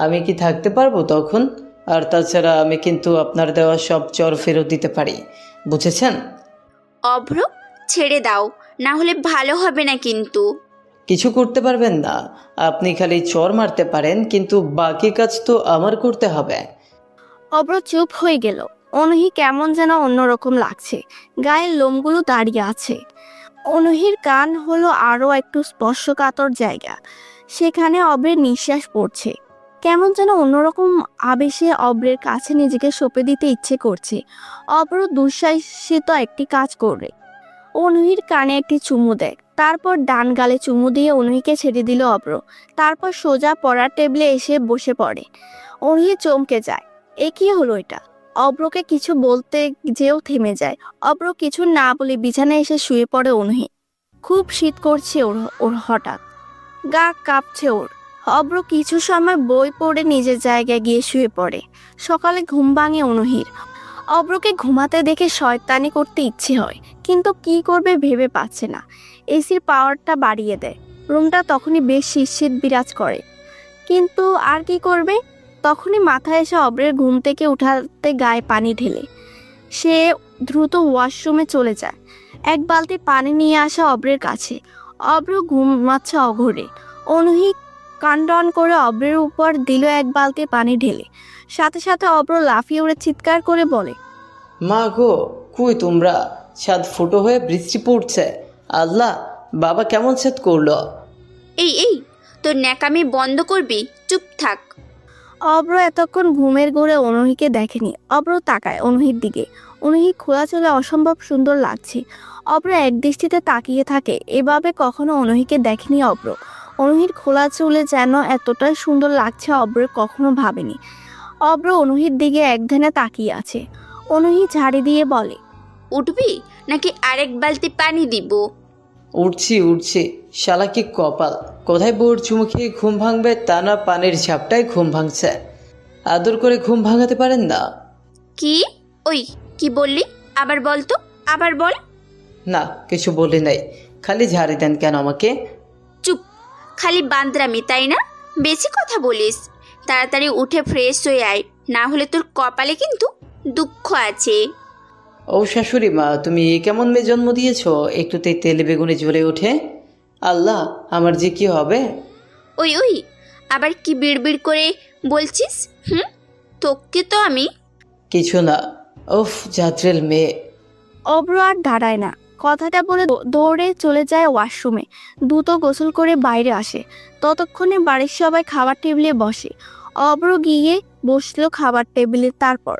আমি কি থাকতে পারবো তখন? আর তাছাড়া আমি কিন্তু আপনার দেওয়া সব চর ফেরত দিতে পারি, বুঝেছেন? অভ্র, ছেড়ে দাও, না হলে ভালো হবে না কিন্তু। কিছু করতে পারবেন না। আপনি খালি চর মারতে পারেন, কিন্তু বাকি কাজ তো আমার করতে হবে। অব্র চুপ হয়ে গেল। অনহি কেমন যেন অন্যরকম লাগছে, গায়ের লোমগুলো দাঁড়িয়ে আছে। অনহির কান হলো আরও একটু স্পর্শকাতর জায়গা, সেখানে অব্রের নিঃশ্বাস পড়ছে। কেমন যেন অন্যরকম আবেশে অব্রের কাছে নিজেকে সঁপে দিতে ইচ্ছে করছে। অব্র দুঃসাহসিত একটি কাজ করে অনহির কানে একটি চুমু দেয়, তারপর ডান গালে চুমু দিয়ে অনহিকে ছেড়ে দিল অব্র। তারপর সোজা পড়ার টেবিলে এসে বসে পড়ে। অনহি চমকে যায়, এ কি হলো এটা? অব্রকে কিছু বলতে যেও থেমে যায়। অব্র কিছু না বলে বিছানায় এসে শুয়ে পড়ে অনহি। খুব শীত করছে ওর হঠাৎ, গা কাঁপছে ওর। অব্র কিছু সময় বই পড়ে নিজের জায়গায় গিয়ে শুয়ে পড়ে। সকালে ঘুম ভাঙে অনহির। অব্রকে ঘুমাতে দেখে শয়তানি করতে ইচ্ছে হয়, কিন্তু কি করবে ভেবে পাচ্ছে না। এসির পাওয়ারটা বাড়িয়ে দেয়। রুমটা তখনই বেশ শীত বিরাজ করে, কিন্তু আর কি করবে? তখনই মাথায় এসে অব্রের ঘুম থেকে উঠাতে গায়ে পানি ঢেলে সে দ্রুত ওয়াশরুমে চলে যায়। এক বালতি পানি নিয়ে আসা অব্রের কাছে। অব্র ঘুমাচ্ছে অঘরে। অনহি কান্ডন করে অব্রের উপর দিল এক বালতি পানি ঢেলে। সাথে সাথে অব্র লাফিয়ে উড়ে চিৎকার করে বলে, মা গো, কই তোমরা? ছাদ ফুটো হয়ে বৃষ্টি পড়ছে। আল্লাহ, বাবা কেমন ছেদ করলো? এই তোর ন্যাকামি বন্ধ করবি, চুপ থাক। অব্র এতক্ষণ ঘুমের ঘোরে অনহিকে দেখেনি। অব্র তাকায় অনহির দিকে। অনহি খোলা চলে অসম্ভব সুন্দর লাগছে। অব্র একদৃষ্টিতে তাকিয়ে থাকে। এভাবে কখনো অনহিকে দেখেনি অব্র। অনহির খোলা চুলে যেন এতটাই সুন্দর লাগছে অব্রের কখনো ভাবেনি। অব্র অনহির দিকে একধানে তাকিয়ে আছে। অনহি ঝাড়ি দিয়ে বলে, উঠবি নাকি আরেক বালতি পানি দিব? উঠছি। শালা কি কপাল! কোথায় বউর চুমু খেয়ে ঘুম ভাঙবে তা না, পানির ঝাপটায় ঘুম ভাঙছে। আদর করে ঘুম ভাঙাতে পারেন না? কি? ওই কি বললি? আবার বল তো, আবার বল। না, কিছু বলি নাই। খালি ঝাড়ি দেন কেন আমাকে? চুপ, খালি বান্দরামি তাই না? বেশি কথা বলিস। তাড়াতাড়ি উঠে ফ্রেশ হয়ে আয়, না হলে তোর কপালে কিন্তু দুঃখ আছে। ও শাশুড়ি মা, তুমি কেমন মেয়ে জন্ম দিয়েছ, একটুতেই তেলে বেগুনে জ্বলে ওঠে। আল্লাহ, আমার যে কি হবে? ওই আবার কি বিড়বিড় করে বলছিস? তোকে তো আমি কিছু না। উফ, জাত্রেল মেয়ে। অব্র আর দাঁড়ায় না। কথাটা বলে দৌড়ে চলে যায় ওয়াশরুমে। দ্রুত গোসল করে বাইরে আসে। ততক্ষণে বাড়ির সবাই খাবার টেবিলে বসে। অব্র গিয়ে বসলো খাবার টেবিলে। তারপর